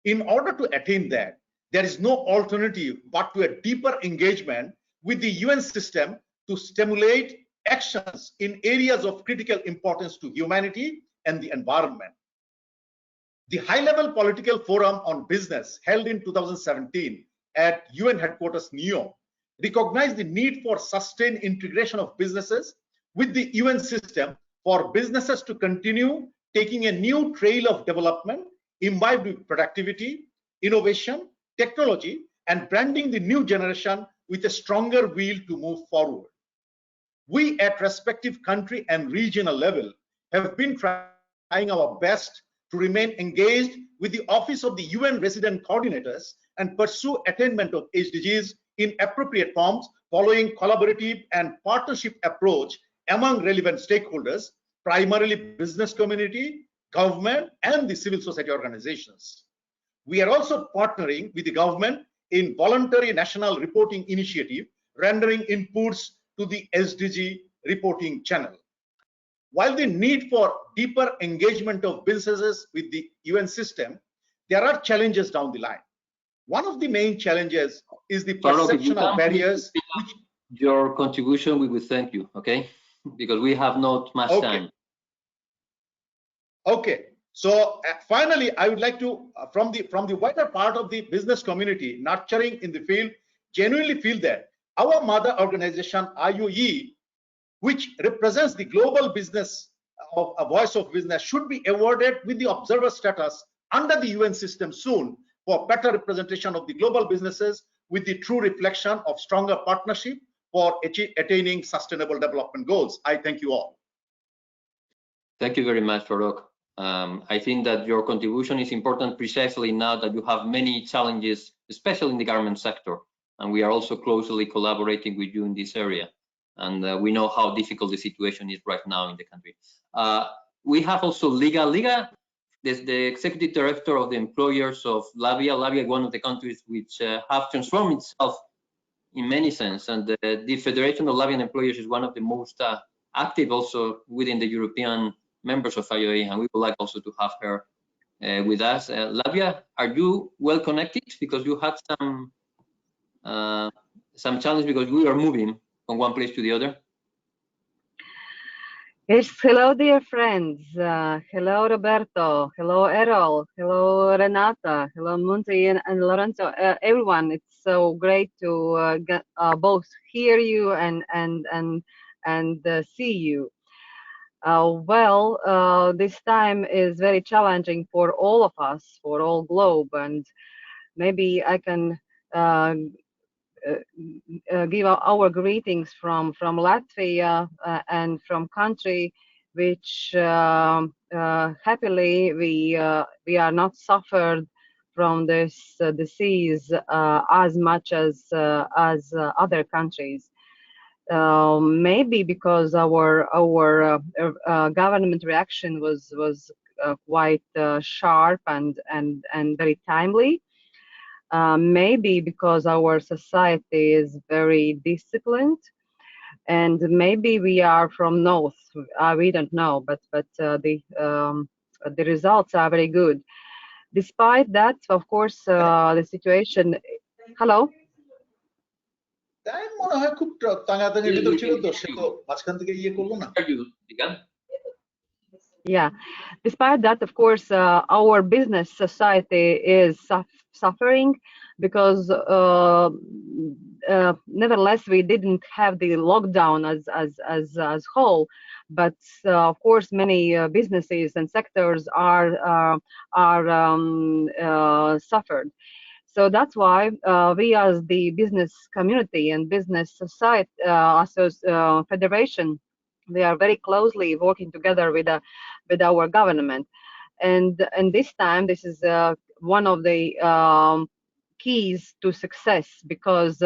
[SPEAKER 9] In order to attain that, there is no alternative but to a deeper engagement with the UN system to stimulate actions in areas of critical importance to humanity and the environment. The high-level political forum on business held in 2017 at UN headquarters, New York, recognize the need for sustained integration of businesses with the UN system for businesses to continue taking a new trail of development imbibed with productivity, innovation, technology, and branding the new generation with a stronger will to move forward. We at respective country and regional level have been trying our best to remain engaged with the Office of the UN Resident Coordinators and pursue attainment of SDGs in appropriate forms following collaborative and partnership approach among relevant stakeholders, primarily business community, government, and the civil society organizations. We are also partnering with the government in voluntary national reporting initiative, rendering inputs to the SDG reporting channel. While the need for deeper engagement of businesses with the UN system, there are challenges down the line. One of the main challenges is the perception of barriers.
[SPEAKER 3] Your contribution, we will thank you, okay? Because we have not much time.
[SPEAKER 9] Okay, so finally, I would like to, from the wider part of the business community, nurturing in the field, genuinely feel that our mother organization, IOE, which represents the global business of a voice of business, should be awarded with the observer status under the UN system soon for better representation of the global businesses with the true reflection of stronger partnership for attaining sustainable development goals. I thank you all.
[SPEAKER 3] Thank you very much, Farooq. I think that your contribution is important precisely now that you have many challenges, especially in the government sector. And we are also closely collaborating with you in this area. And we know how difficult the situation is right now in the country. We have also Liga. Liga is the executive director of the employers of Latvia. Latvia is one of the countries which have transformed itself in many sense. And the Federation of Latvian Employers is one of the most active also within the European members of IOE. And we would like also to have her with us. Latvia, are you well connected? Because you had some challenge because we are moving from one place to the other.
[SPEAKER 10] Yes, hello, dear friends. Hello, Roberto. Hello, Erol. Hello, Renata. Hello, Monty and Lorenzo. Everyone, it's so great to both hear you and see you. This time is very challenging for all of us, for all globe, and maybe I can give our greetings from Latvia and from country which happily we are not suffered from this disease as much as other countries. Maybe because our government reaction was quite sharp and very timely. Maybe because our society is very disciplined, and maybe we are from north. We don't know, but the results are very good. Despite that, of course, the situation. Hello. Yeah. Despite that, of course, our business society is suffering because nevertheless we didn't have the lockdown as whole, but of course many businesses and sectors are suffered. So that's why we as the business community and business society federation, we are very closely working together with our government, and this time this is one of the keys to success, because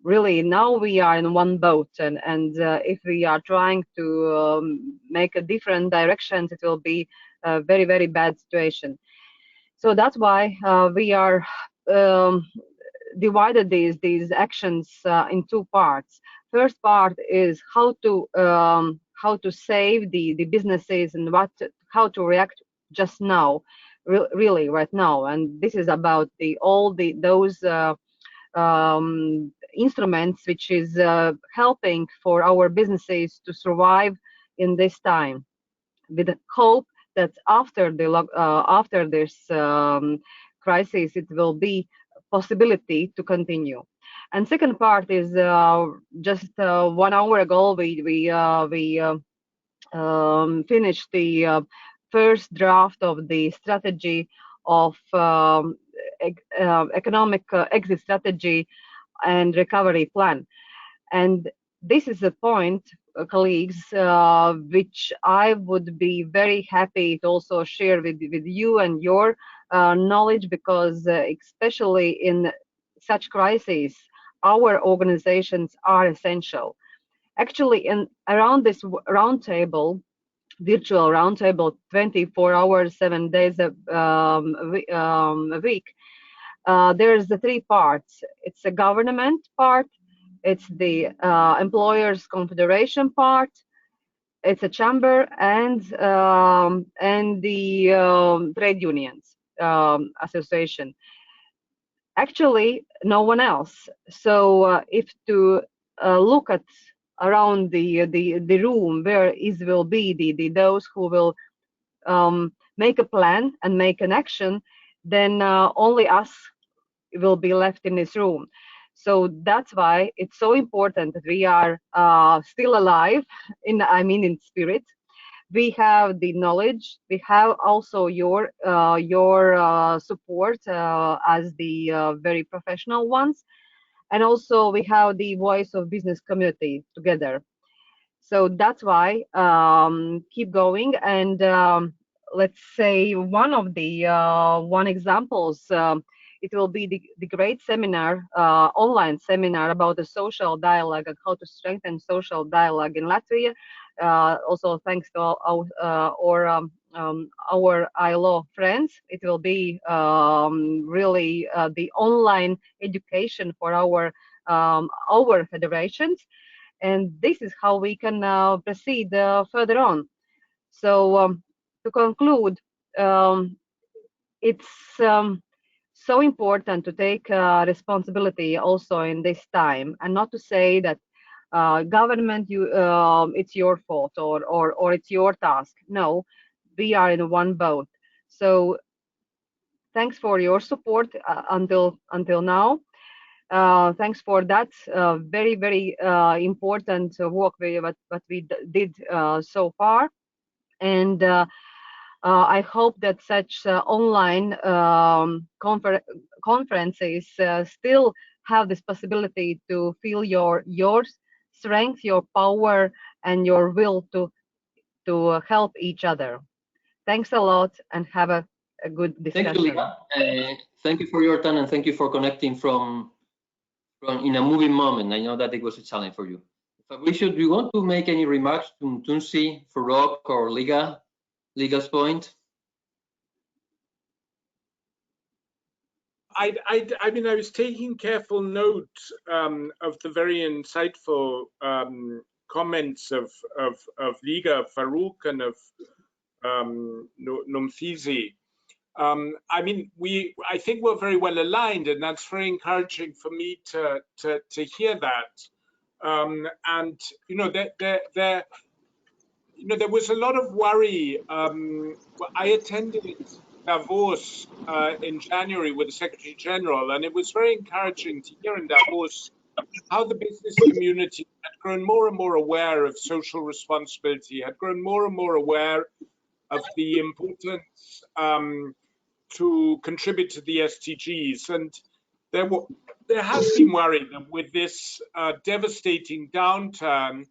[SPEAKER 10] really now we are in one boat, and if we are trying to make a different directions, it will be a very, very bad situation. So that's why we are divided these actions in two parts. First part is how to save the businesses and how to react just now, really right now, and this is about those instruments which is helping for our businesses to survive in this time, with the hope that after this crisis it will be possibility to continue. And second part is just 1 hour ago we finished the first draft of the strategy of economic exit strategy and recovery plan. And this is a point, colleagues, which I would be very happy to also share with you and your knowledge, because especially in such crises, our organizations are essential. Actually, around this roundtable, virtual roundtable, 24 hours, 7 days a week, there's the 3 parts. It's a government part, it's the employers confederation part, it's a chamber, and the trade unions association. Actually, no one else. So if to look at around the room where will be those who will make a plan and make an action, then only us will be left in this room. So that's why it's so important that we are still alive, in spirit. We have the knowledge. We have also your support as the very professional ones, and also we have the voice of business community together. So that's why keep going. And let's say one of the examples. It will be the great seminar, online seminar about the social dialogue and how to strengthen social dialogue in Latvia. Also, thanks to our ILO friends, it will be really the online education for our federations, and this is how we can proceed further on. So to conclude, it's so important to take responsibility also in this time, and not to say that government, it's your fault or it's your task. No, we are in one boat. So thanks for your support until now. Thanks for that very, very important work what we did so far. And I hope that such online conferences still have this possibility to feel your strength, your power, and your will to help each other. Thanks a lot, and have a good discussion.
[SPEAKER 3] Thank you, Liga. Thank you for your time, and thank you for connecting from in a moving moment. I know that it was a challenge for you. Fabrizio, do you want to make any remarks to Tunsi, Farooq, or Liga's point?
[SPEAKER 6] I mean, I was taking careful note of the very insightful comments of Liga, Farooq, and of Nomthizi. I mean, I think we're very well aligned, and that's very encouraging for me to hear that. And you know, there was a lot of worry. I attended Davos in January with the Secretary General, and it was very encouraging to hear in Davos how the business community had grown more and more aware of social responsibility, had grown more and more aware of the importance to contribute to the SDGs. And there has been worry that with this devastating downturn,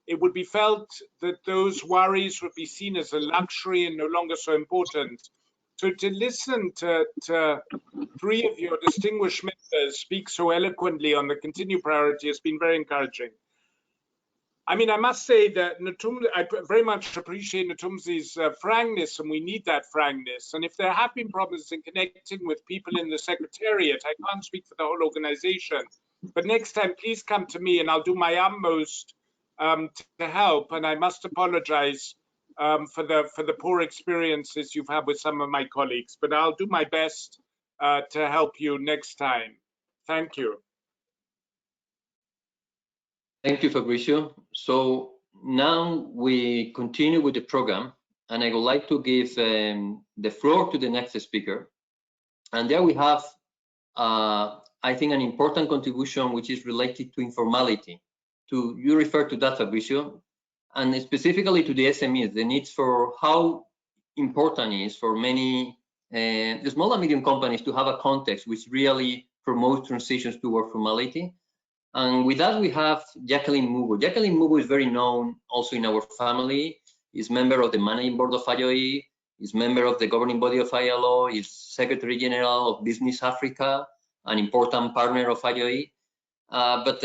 [SPEAKER 6] it would be felt that those worries would be seen as a luxury and no longer so important. So to listen to 3 of your distinguished members speak so eloquently on the continued priority has been very encouraging. I mean, I must say that I very much appreciate Natumzi's frankness, and we need that frankness. And if there have been problems in connecting with people in the Secretariat, I can't speak for the whole organization, but next time, please come to me and I'll do my utmost to help. And I must apologize for the poor experiences you've had with some of my colleagues, but I'll do my best to help you next time. Thank you.
[SPEAKER 3] Thank you, Fabrizio. So now we continue with the program, and I would like to give the floor to the next speaker. And there we have a I think, an important contribution which is related to informality. You refer to that, Fabrizio, and specifically to the SMEs, the needs for how important it is for many the small and medium companies to have a context which really promotes transitions toward formality. And with that, we have Jacqueline Mugo. Jacqueline Mugo is very known also in our family. Is member of the managing board of IOE, is member of the governing body of ILO, is Secretary General of Business Africa, an important partner of IOE. But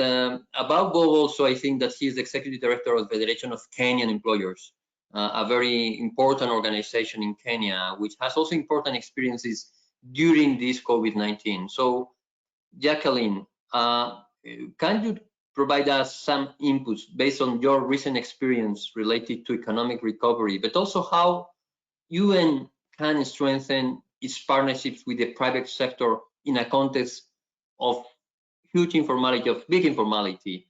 [SPEAKER 3] above all, also, I think that he is the Executive Director of the Federation of Kenyan Employers, a very important organization in Kenya, which has also important experiences during this COVID-19. So, Jacqueline, can you provide us some inputs based on your recent experience related to economic recovery, but also how UN can strengthen its partnerships with the private sector in a context of huge informality, of big informality?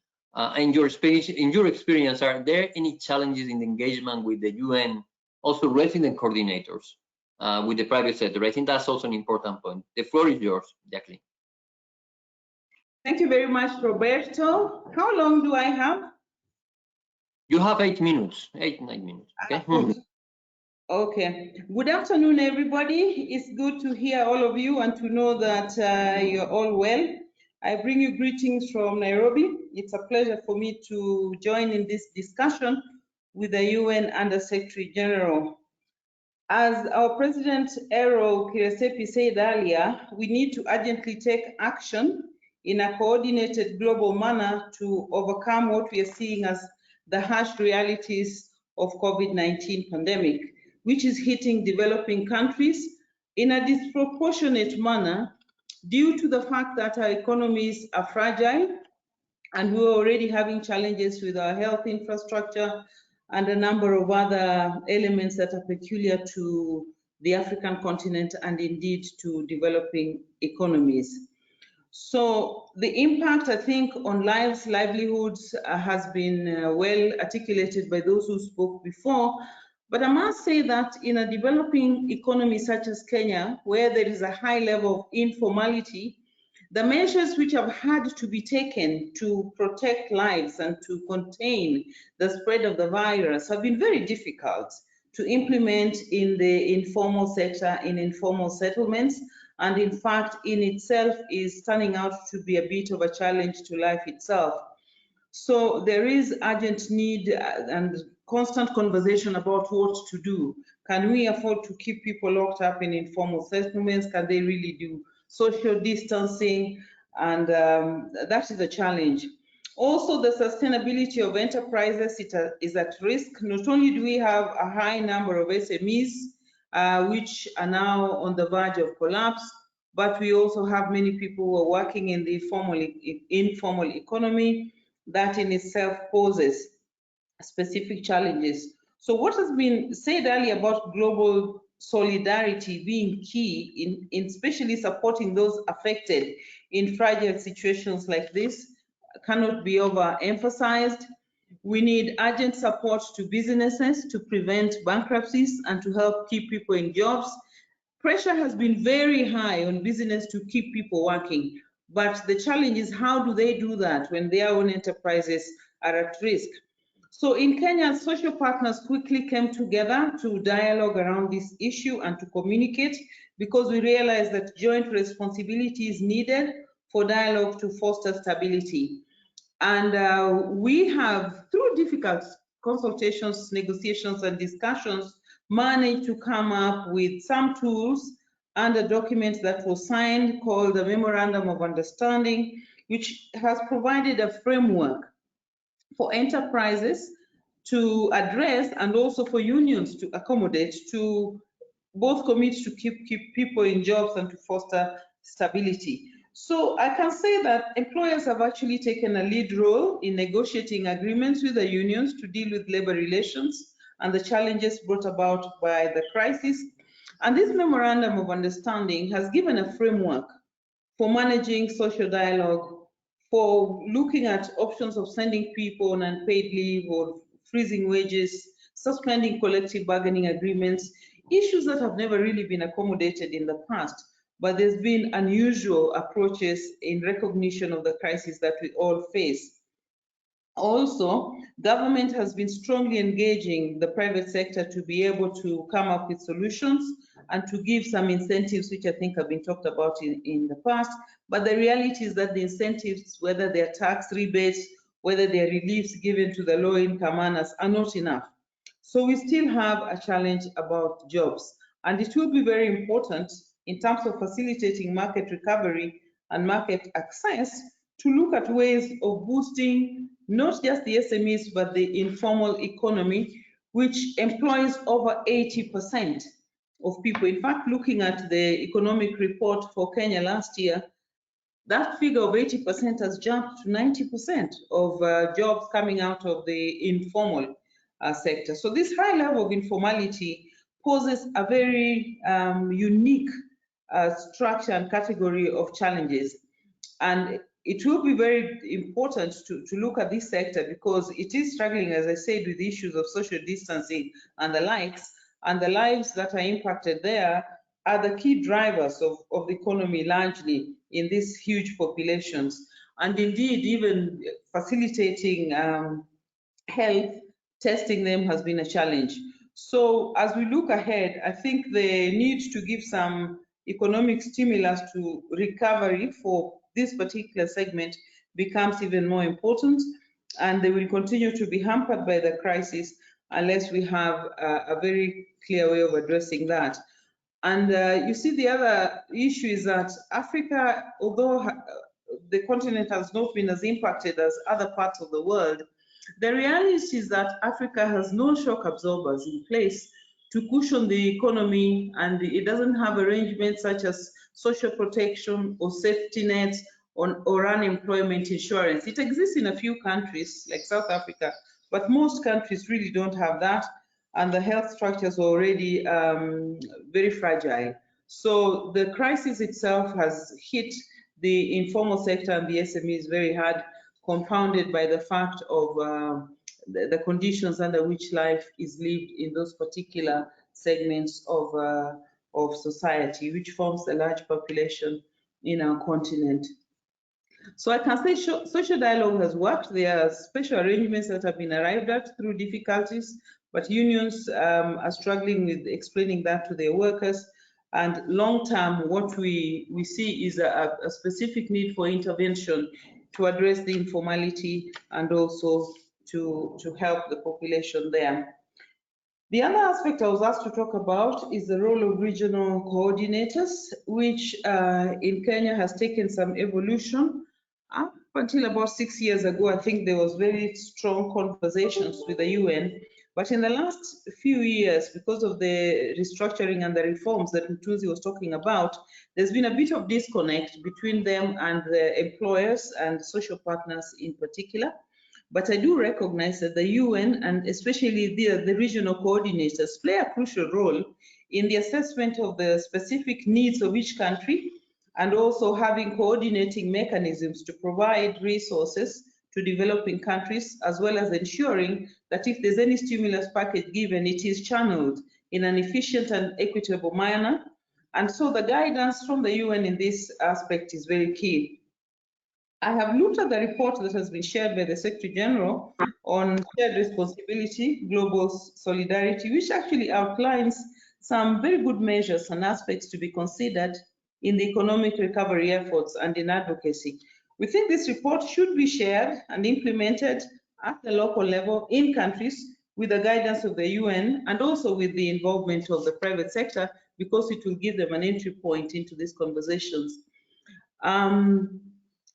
[SPEAKER 3] In your experience, are there any challenges in the engagement with the UN, also resident coordinators with the private sector? I think that's also an important point. The floor is yours, Jacqueline.
[SPEAKER 11] Thank you very much, Roberto. How long do I have?
[SPEAKER 3] You have 8 minutes, 9 minutes. Okay.
[SPEAKER 11] Okay. Good afternoon, everybody. It's good to hear all of you and to know that you're all well. I bring you greetings from Nairobi. It's a pleasure for me to join in this discussion with the UN Under Secretary General. As our President Erol Kiresepi said earlier, we need to urgently take action in a coordinated global manner to overcome what we are seeing as the harsh realities of COVID-19 pandemic, which is hitting developing countries in a disproportionate manner due to the fact that our economies are fragile and we're already having challenges with our health infrastructure and a number of other elements that are peculiar to the African continent and indeed to developing economies. So the impact, I think, on lives, livelihoods has been well articulated by those who spoke before. But I must say that in a developing economy such as Kenya, where there is a high level of informality, the measures which have had to be taken to protect lives and to contain the spread of the virus have been very difficult to implement in the informal sector, in informal settlements, and in fact, in itself is turning out to be a bit of a challenge to life itself. So there is urgent need and constant conversation about what to do. Can we afford to keep people locked up in informal settlements? Can they really do social distancing? And that is a challenge. Also, the sustainability of enterprises is at risk. Not only do we have a high number of SMEs, which are now on the verge of collapse, but we also have many people who are working in the informal economy. That in itself poses specific challenges. So what has been said earlier about global solidarity being key in especially supporting those affected in fragile situations like this cannot be overemphasized. We need urgent support to businesses to prevent bankruptcies and to help keep people in jobs. Pressure has been very high on business to keep people working, but the challenge is how do they do that when their own enterprises are at risk? So in Kenya, social partners quickly came together to dialogue around this issue and to communicate because we realized that joint responsibility is needed for dialogue to foster stability. And we have, through difficult consultations, negotiations, and discussions, managed to come up with some tools and a document that was signed called the Memorandum of Understanding, which has provided a framework for enterprises to address and also for unions to accommodate, to both commit to keep people in jobs and to foster stability. So I can say that employers have actually taken a lead role in negotiating agreements with the unions to deal with labor relations and the challenges brought about by the crisis. And this Memorandum of Understanding has given a framework for managing social dialogue, for looking at options of sending people on unpaid leave or freezing wages, suspending collective bargaining agreements, issues that have never really been accommodated in the past. but there's been unusual approaches in recognition of the crisis that we all face. Also, government has been strongly engaging the private sector to be able to come up with solutions and to give some incentives, which I think have been talked about in the past. But the reality is that the incentives, whether they're tax rebates, whether they're reliefs given to the low-income earners, are not enough. So we still have a challenge about jobs. And it will be very important in terms of facilitating market recovery and market access to look at ways of boosting not just the SMEs, but the informal economy, which employs over 80% of people. In fact, looking at the economic report for Kenya last year, that figure of 80% has jumped to 90% of jobs coming out of the informal sector. So this high level of informality poses a very unique structure and category of challenges. And it will be very important to look at this sector because it is struggling, as I said, with issues of social distancing and the likes, and the lives that are impacted there are the key drivers of the economy largely in these huge populations. And indeed, even facilitating health, testing them has been a challenge. So as we look ahead, I think the need to give some economic stimulus to recovery for this particular segment becomes even more important, and they will continue to be hampered by the crisis unless we have a very clear way of addressing that. And you see, the other issue is that Africa, although the continent has not been as impacted as other parts of the world, the reality is that Africa has no shock absorbers in place to cushion the economy, and it doesn't have arrangements such as social protection or safety nets or unemployment insurance. It exists in a few countries like South Africa, but most countries really don't have that, and the health structures are already very fragile. So the crisis itself has hit the informal sector and the SMEs very hard, compounded by the fact of the conditions under which life is lived in those particular segments of society, which forms a large population in our continent. So I can say social dialogue has worked. There are special arrangements that have been arrived at through difficulties, but unions are struggling with explaining that to their workers. And long term, what we see is a specific need for intervention to address the informality and also to help the population there. The other aspect I was asked to talk about is the role of regional coordinators, which in Kenya has taken some evolution. Up until about 6 years ago, I think there was very strong conversations with the UN. But in the last few years, because of the restructuring and the reforms that Mtunzi was talking about, there's been a bit of disconnect between them and the employers and social partners in particular. But I do recognize that the UN and especially the regional coordinators play a crucial role in the assessment of the specific needs of each country, and also having coordinating mechanisms to provide resources to developing countries, as well as ensuring that if there's any stimulus package given, it is channeled in an efficient and equitable manner. And so the guidance from the UN in this aspect is very key. I have looked at the report that has been shared by the Secretary General on shared responsibility, global solidarity, which actually outlines some very good measures and aspects to be considered in the economic recovery efforts and in advocacy. We think this report should be shared and implemented at the local level in countries with the guidance of the UN and also with the involvement of the private sector, because it will give them an entry point into these conversations.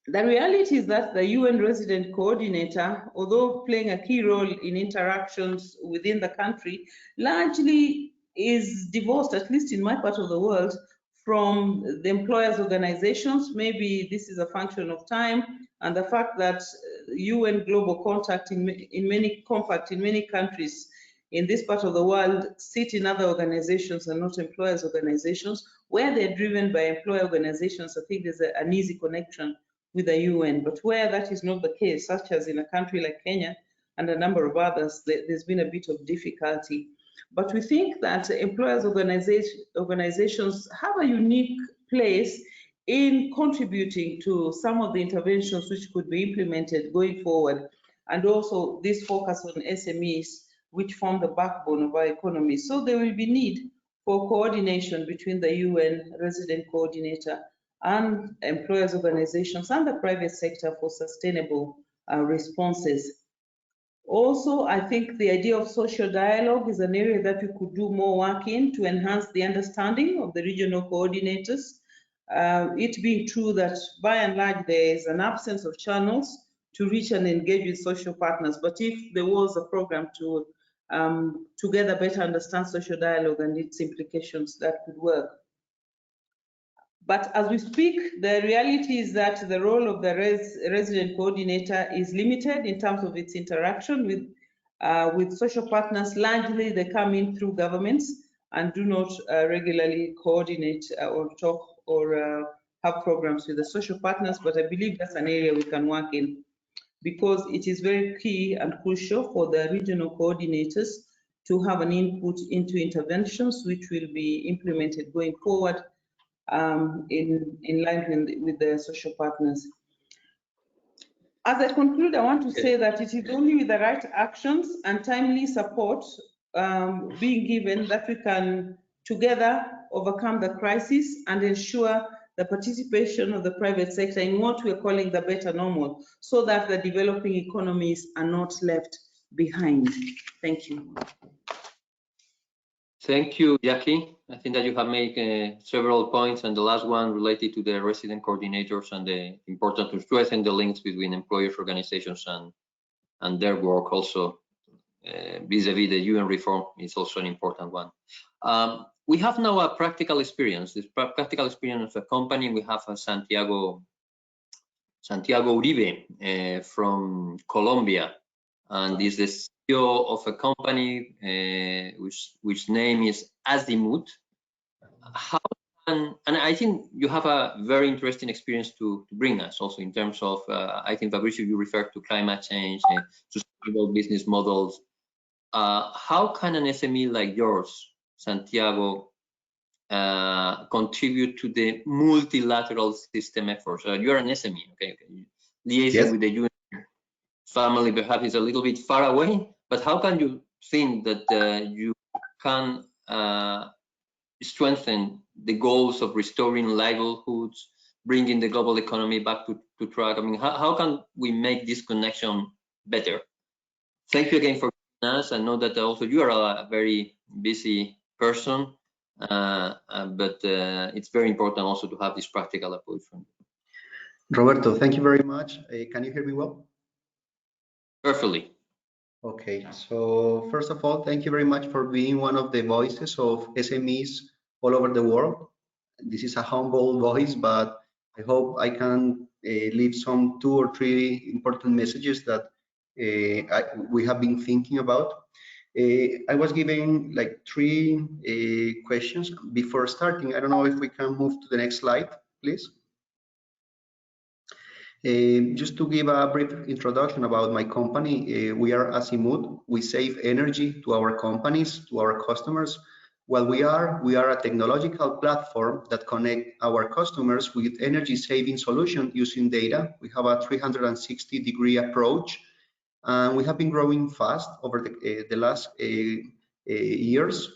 [SPEAKER 11] The reality is that the UN resident coordinator, although playing a key role in interactions within the country, largely is divorced, at least in my part of the world, from the employers' organizations. Maybe this is a function of time and the fact that UN global compact in many countries in this part of the world sit in other organizations and not employers' organizations. Where they're driven by employer organizations, I think there's an easy connection with the UN, but where that is not the case, such as in a country like Kenya and a number of others, there's been a bit of difficulty. But we think that employers' organizations have a unique place in contributing to some of the interventions which could be implemented going forward, and also this focus on SMEs, which form the backbone of our economy. So there will be need for coordination between the UN resident coordinator and employers organizations and the private sector for sustainable responses. Also, I think the idea of social dialogue is an area that we could do more work in to enhance the understanding of the regional coordinators. It being true that by and large there is an absence of channels to reach and engage with social partners, but if there was a program to together better understand social dialogue and its implications, that could work. But as we speak, the reality is that the role of the resident coordinator is limited in terms of its interaction with social partners. Largely, they come in through governments and do not regularly coordinate or talk or have programs with the social partners. But I believe that's an area we can work in, because it is very key and crucial for the regional coordinators to have an input into interventions which will be implemented going forward in line with the social partners. As I conclude, I want to say that it is only with the right actions and timely support being given that we can together overcome the crisis and ensure the participation of the private sector in what we're calling the better normal, so that the developing economies are not left behind. Thank you.
[SPEAKER 3] Thank you, Jackie. I think that you have made several points, and the last one related to the resident coordinators and the importance to strengthen the links between employers, organizations, and their work also vis-a-vis the UN reform is also an important one. We have now a practical experience. This practical experience of a company. We have a Santiago Uribe from Colombia, and is the CEO of a company which name is Azimut. And I think you have a very interesting experience to bring us also in terms of, I think, Fabrizio, you referred to climate change, sustainable business models. How can an SME like yours, Santiago, contribute to the multilateral system efforts? You're an SME, okay? Liaising with the UN family perhaps is a little bit far away, but how can you think that you can strengthen the goals of restoring livelihoods, bringing the global economy back to track? I mean, how can we make this connection better? Thank you again for joining us. I know that also you are a very busy person, but it's very important also to have this practical approach from you.
[SPEAKER 12] Roberto, thank you very much. Can you hear me well?
[SPEAKER 3] Perfectly.
[SPEAKER 12] Okay, so first of all, thank you very much for being one of the voices of SMEs all over the world. This is a humble voice, but I hope I can leave some 2 or 3 important messages that we have been thinking about. I was given like 3 questions before starting. I don't know if we can move to the next slide, please. Just to give a brief introduction about my company, we are Azimut. We save energy to our companies, to our customers. What we are a technological platform that connect our customers with energy saving solution using data. We have a 360-degree approach, and we have been growing fast over the last years,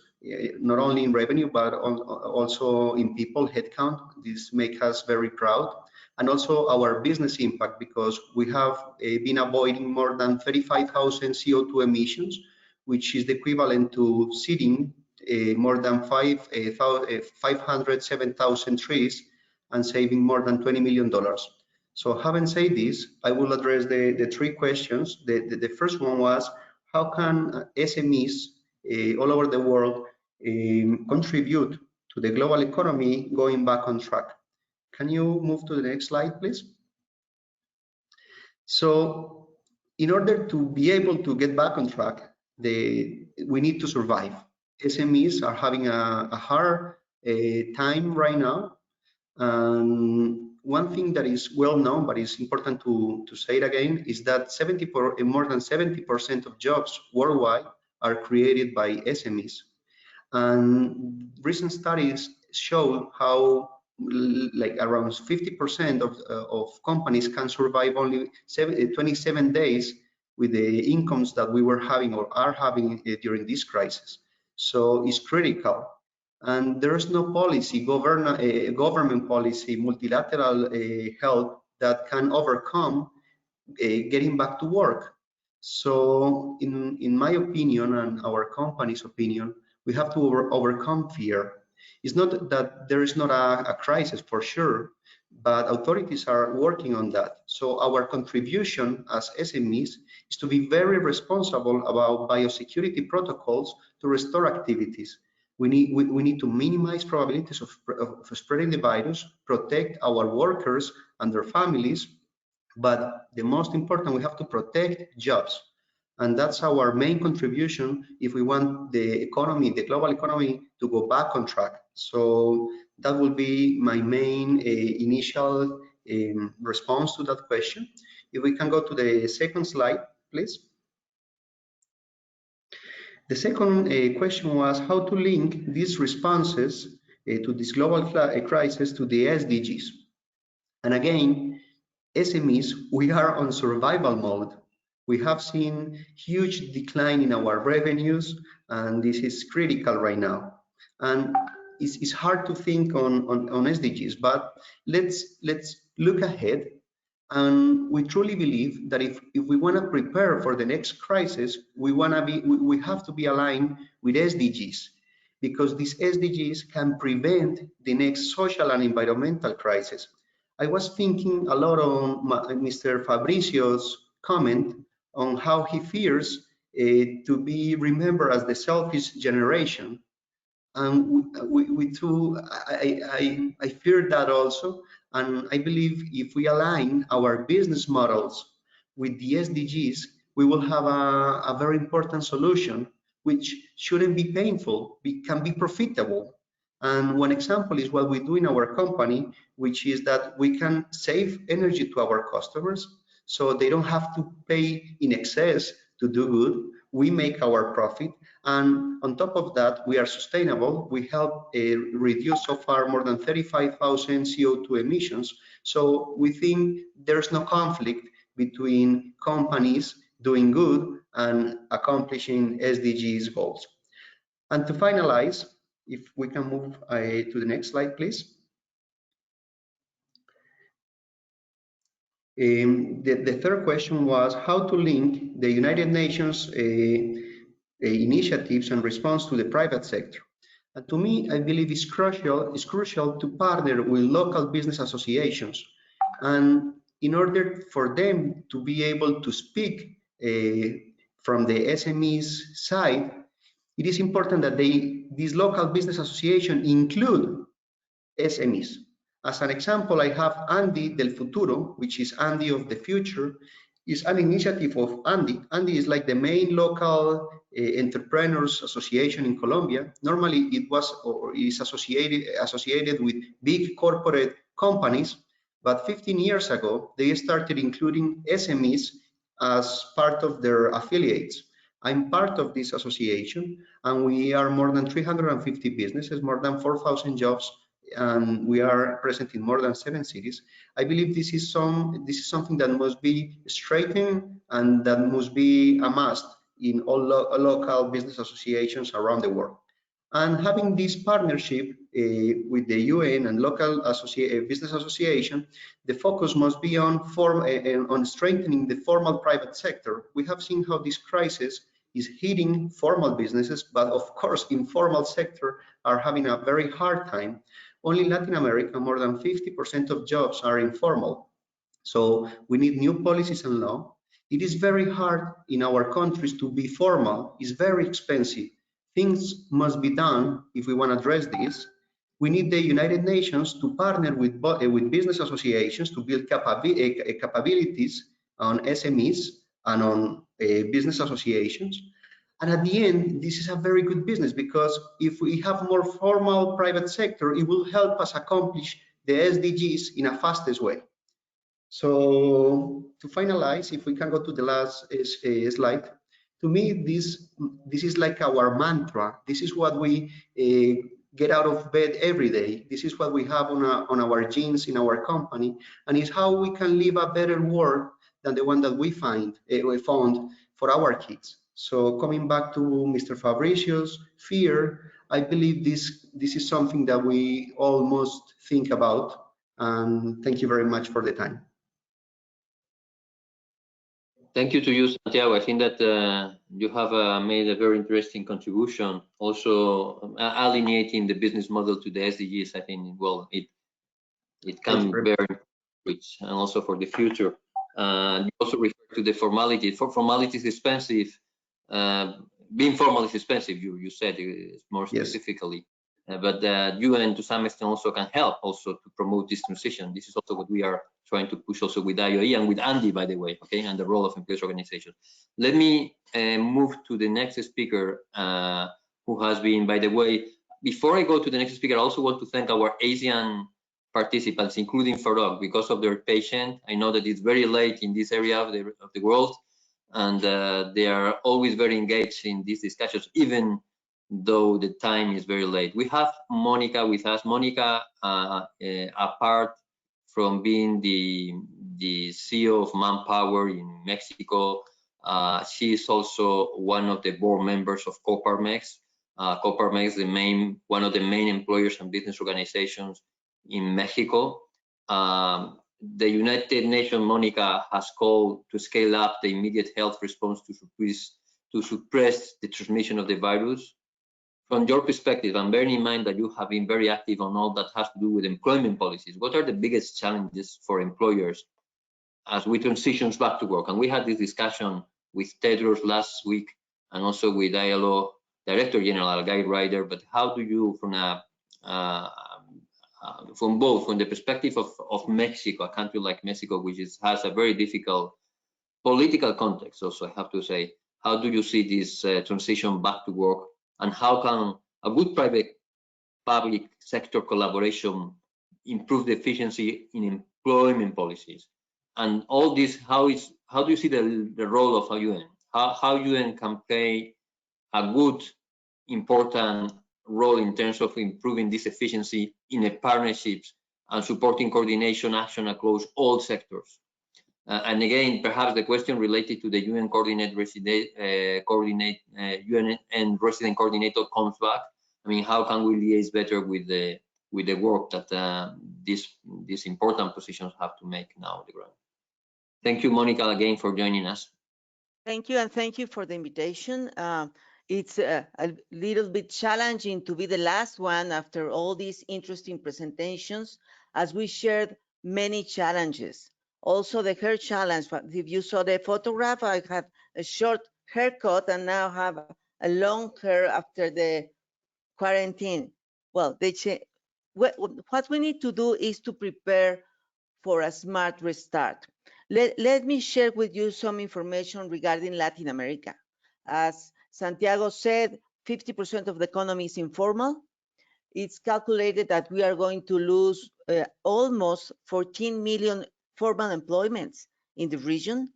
[SPEAKER 12] not only in revenue, but also in people headcount. This makes us very proud. And also our business impact, because we have been avoiding more than 35,000 CO2 emissions, which is the equivalent to seeding more than 507,000 trees and saving more than $20 million. So having said this, I will address the 3 questions. The first one was, how can SMEs all over the world contribute to the global economy going back on track? Can you move to the next slide, please? So in order to be able to get back on track, we need to survive. SMEs are having a hard time right now. One thing that is well known, but it's important to say it again, is that more than 70% of jobs worldwide are created by SMEs. And recent studies show how like around 50% of companies can survive only 27 days with the incomes that we were having or are having during this crisis. So it's critical. And there's no policy, government policy, multilateral help that can overcome getting back to work. So in my opinion and our company's opinion, we have to overcome fear. It's not that there is not a crisis for sure, but authorities are working on that. So our contribution as SMEs is to be very responsible about biosecurity protocols to restore activities. We need to minimize probabilities of spreading the virus, protect our workers and their families, but the most important, we have to protect jobs. And that's our main contribution if we want the economy, the global economy, to go back on track. So that will be my main initial response to that question. If we can go to the second slide, please. The second question was how to link these responses to this global crisis to the SDGs. And again, SMEs, we are on survival mode. We have seen huge decline in our revenues, and this is critical right now. And it's hard to think on SDGs, but let's look ahead. And we truly believe that if we want to prepare for the next crisis, we have to be aligned with SDGs, because these SDGs can prevent the next social and environmental crisis. I was thinking a lot on Mr. Fabrizio's comment on how he fears to be remembered as the selfish generation. And we too, I fear that also. And I believe if we align our business models with the SDGs, we will have a very important solution, which shouldn't be painful, can be profitable. And one example is what we do in our company, which is that we can save energy to our customers, so they don't have to pay in excess to do good. We make our profit, and on top of that, we are sustainable. We help reduce so far more than 35,000 CO2 emissions. So we think there's no conflict between companies doing good and accomplishing SDGs goals. And to finalize, if we can move to the next slide, please. The third question was how to link the United Nations initiatives and response to the private sector. And to me, I believe it's crucial to partner with local business associations. And in order for them to be able to speak from the SMEs side, it is important that these local business associations include SMEs. As an example, I have Andy del Futuro, which is Andy of the Future. It's an initiative of Andy. Andy is like the main local entrepreneurs association in Colombia. Normally, it was or is associated with big corporate companies, but 15 years ago, they started including SMEs as part of their affiliates. I'm part of this association, and we are more than 350 businesses, more than 4,000 jobs, and we are present in more than 7 cities. I believe this is something that must be straightened and that must be a must in all local business associations around the world. And having this partnership with the UN and local business association, the focus must be on strengthening the formal private sector. We have seen how this crisis is hitting formal businesses, but of course, informal sector are having a very hard time. Only in Latin America, more than 50% of jobs are informal. So we need new policies and law. It is very hard in our countries to be formal. It's very expensive. Things must be done if we want to address this. We need the United Nations to partner with business associations to build capabilities on SMEs and on business associations. And at the end, this is a very good business, because if we have more formal private sector, it will help us accomplish the SDGs in a fastest way. So to finalize, if we can go to the last slide, to me, this is like our mantra. This is what we get out of bed every day. This is what we have on our genes in our company, and it's how we can live a better world than the one that we found for our kids. So coming back to Mr. Fabricio's fear, I believe this is something that we all must think about. And thank you very much for the time.
[SPEAKER 3] Thank you to you, Santiago. I think that you have made a very interesting contribution. Also, alienating the business model to the SDGs. I think, well, it can be very rich, and also for the future. You also refer to the formality. For formality is expensive. Being formal is expensive. You said more specifically. Yes. But UN to some extent also can help also to promote this transition. This is also what we are trying to push also with IOE and with Andy, by the way, okay, and the role of employees organizations. Let me move to the next speaker, who has been, by the way, before I go to the next speaker, I also want to thank our Asian participants, including Farooq, because of their patience. I know that it's very late in this area of the world, and they are always very engaged in these discussions, even though the time is very late. We have Monica with us. Monica, apart from being the CEO of Manpower in Mexico, she is also one of the board members of Coparmex. Coparmex is one of the main employers and business organizations in Mexico. The United Nations, Monica, has called to scale up the immediate health response to suppress the transmission of the virus. From your perspective, and bearing in mind that you have been very active on all that has to do with employment policies, what are the biggest challenges for employers as we transition back to work? And we had this discussion with Tedros last week, and also with ILO Director General Guy Ryder. But how do you, from the perspective of Mexico, a country like Mexico, which has a very difficult political context, also I have to say, how do you see this transition back to work? And how can a good private-public sector collaboration improve the efficiency in employment policies? And all this, how do you see the role of UN? How UN can play a good, important role in terms of improving this efficiency in the partnerships and supporting coordination action across all sectors? And again, perhaps the question related to the UN UN and resident coordinator comes back. I mean, how can we liaise better with the work that these important positions have to make now on the ground? Thank you, Monica, again for joining us.
[SPEAKER 13] Thank you, and thank you for the invitation. It's a little bit challenging to be the last one after all these interesting presentations, as we shared many challenges. Also, the hair challenge. If you saw the photograph, I have a short haircut and now have a long hair after the quarantine. Well, what we need to do is to prepare for a smart restart. Let me share with you some information regarding Latin America. As Santiago said, 50% of the economy is informal. It's calculated that we are going to lose almost 14 million formal employments in the region.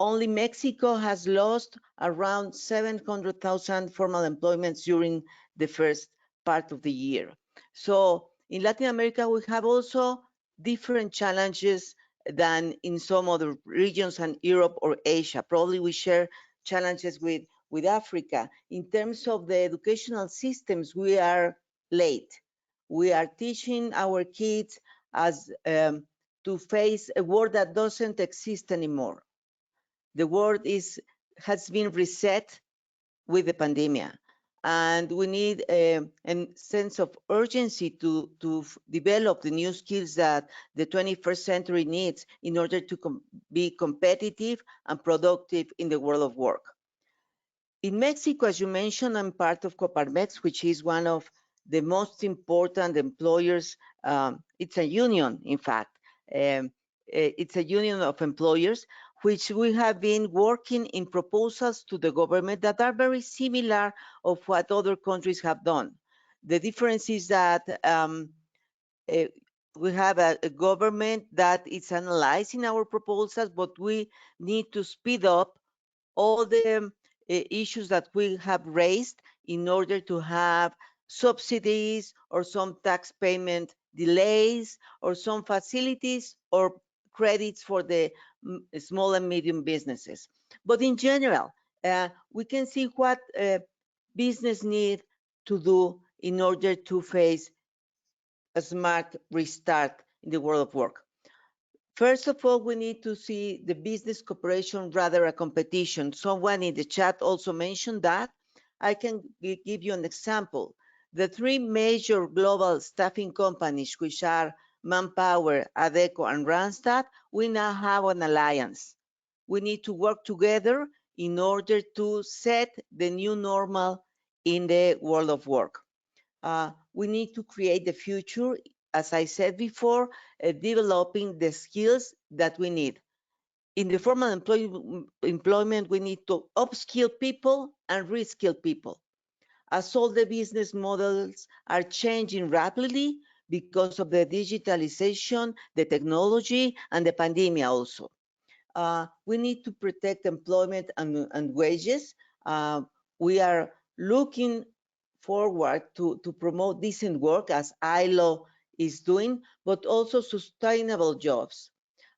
[SPEAKER 13] Only Mexico has lost around 700,000 formal employments during the first part of the year. So in Latin America, we have also different challenges than in some other regions and Europe or Asia. Probably we share challenges with Africa. In terms of the educational systems, we are late. We are teaching our kids as to face a world that doesn't exist anymore. The world has been reset with the pandemic, and we need a sense of urgency to develop the new skills that the 21st century needs in order to be competitive and productive in the world of work. In Mexico, as you mentioned, I'm part of Coparmex, which is one of the most important employers. It's a union, in fact. It's a union of employers, which we have been working in proposals to the government that are very similar of what other countries have done. The difference is that we have a government that is analyzing our proposals, but we need to speed up all the issues that we have raised in order to have subsidies or some tax payment delays or some facilities or credits for the small and medium businesses. But in general, we can see what business need to do in order to face a smart restart in the world of work. First of all, we need to see the business cooperation rather a competition. Someone in the chat also mentioned that. I can give you an example. The three major global staffing companies, which are Manpower, Adecco, and Randstad, we now have an alliance. We need to work together in order to set the new normal in the world of work. We need to create the future, as I said before, developing the skills that we need. In the formal employment, we need to upskill people and reskill people. As all the business models are changing rapidly because of the digitalization, the technology, and the pandemic also. We need to protect employment and wages. We are looking forward to promote decent work as ILO is doing, but also sustainable jobs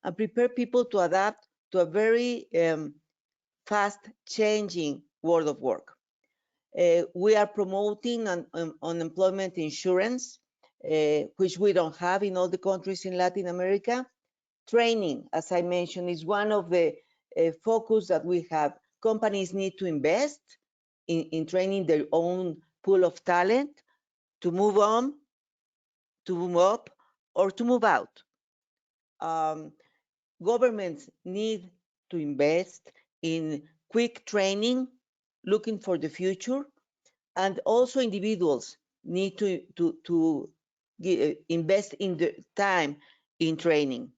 [SPEAKER 13] and prepare people to adapt to a very fast changing world of work. We are promoting unemployment insurance, which we don't have in all the countries in Latin America. Training, as I mentioned, is one of the focus that we have. Companies need to invest in training their own pool of talent to move on, to move up, or to move out. Governments need to invest in quick training, looking for the future, and also individuals need to invest in the time in training.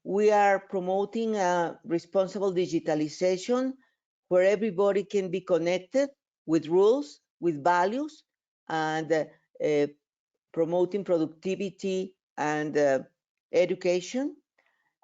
[SPEAKER 13] We are promoting responsible digitalization where everybody can be connected with rules, with values, and promoting productivity and education.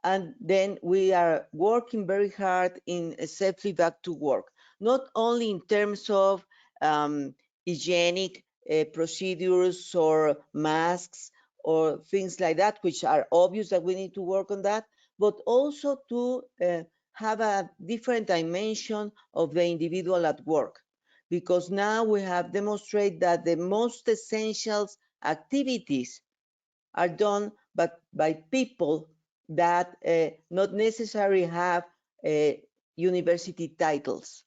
[SPEAKER 13] And then we are working very hard in safely back to work, not only in terms of hygienic procedures or masks or things like that, which are obvious that we need to work on that, but also to have a different dimension of the individual at work. Because now we have demonstrated that the most essential activities are done by people that not necessarily have university titles.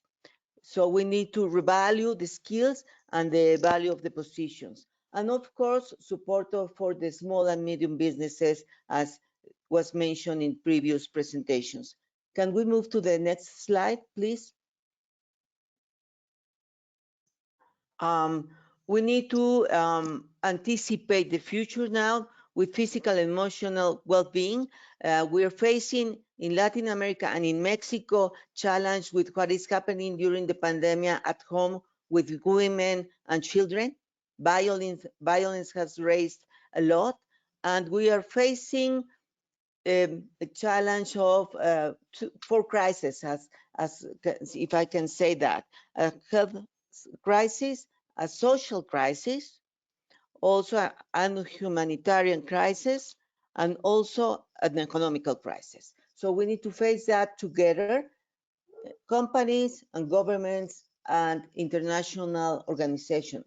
[SPEAKER 13] So we need to revalue the skills and the value of the positions. And of course, support for the small and medium businesses, as was mentioned in previous presentations. Can we move to the next slide, please? We need to anticipate the future now with physical and emotional well-being. We are facing in Latin America and in Mexico challenge with what is happening during the pandemic at home with women and children. Violence has raised a lot, and we are facing a challenge of 4 crises, as if I can say that: a health crisis, a social crisis, also a humanitarian crisis, and also an economical crisis. So we need to face that together, companies and governments and international organizations.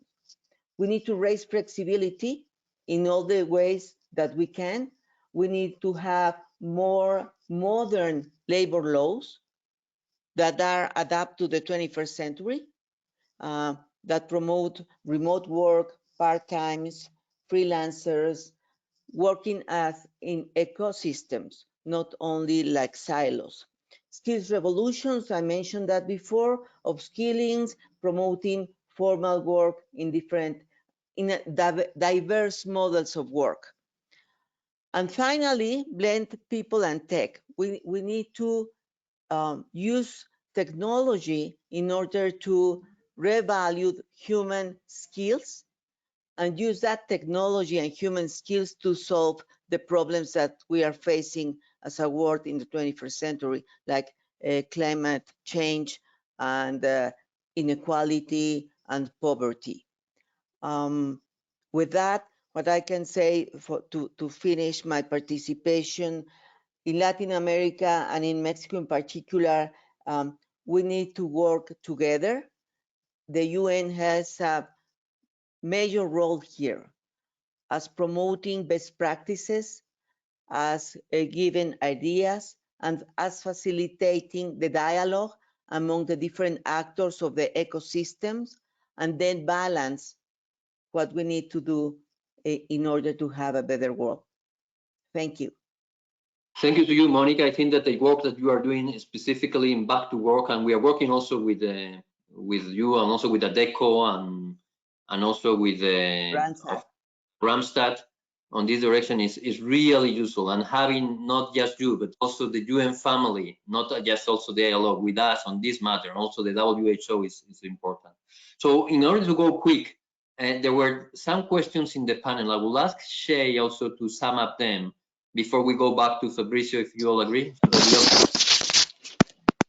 [SPEAKER 13] We need to raise flexibility in all the ways that we can. We need to have more modern labor laws that are adapted to the 21st century, that promote remote work, part-times, freelancers, working as in ecosystems, not only like silos. Skills revolutions, I mentioned that before, upskillings, promoting formal work in diverse models of work. And finally, blend people and tech. We need to use technology in order to revalue human skills and use that technology and human skills to solve the problems that we are facing as a world in the 21st century, like climate change and inequality and poverty. With that, what I can say to finish my participation in Latin America and in Mexico in particular, we need to work together. The UN has a major role here as promoting best practices, as giving ideas, and as facilitating the dialogue among the different actors of the ecosystems, and then balance what we need to do in order to have a better world. Thank you.
[SPEAKER 3] Thank you to you, Monica. I think that the work that you are doing specifically in Back to Work, and we are working also with you and also with ADECO and also with Randstad on this direction is really useful. And having not just you, but also the UN family, not just also the ILO with us on this matter, also the WHO is important. So in order to go quick, there were some questions in the panel. I will ask Shay also to sum up them before we go back to Fabrizio, if you all agree.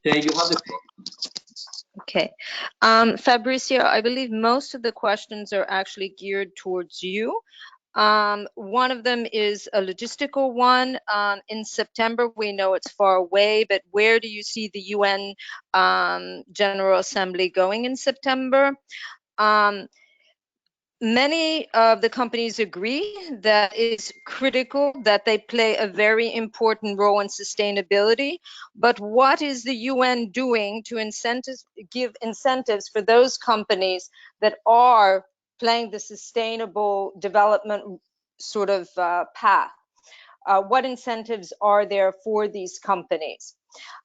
[SPEAKER 3] Shay, you have the floor.
[SPEAKER 14] Okay. Fabrizio, I believe most of the questions are actually geared towards you. One of them is a logistical one. In September, we know it's far away, but where do you see the UN General Assembly going in September? Many of the companies agree that it's critical that they play a very important role in sustainability, but what is the UN doing to give incentives for those companies that are playing the sustainable development sort of path? What incentives are there for these companies?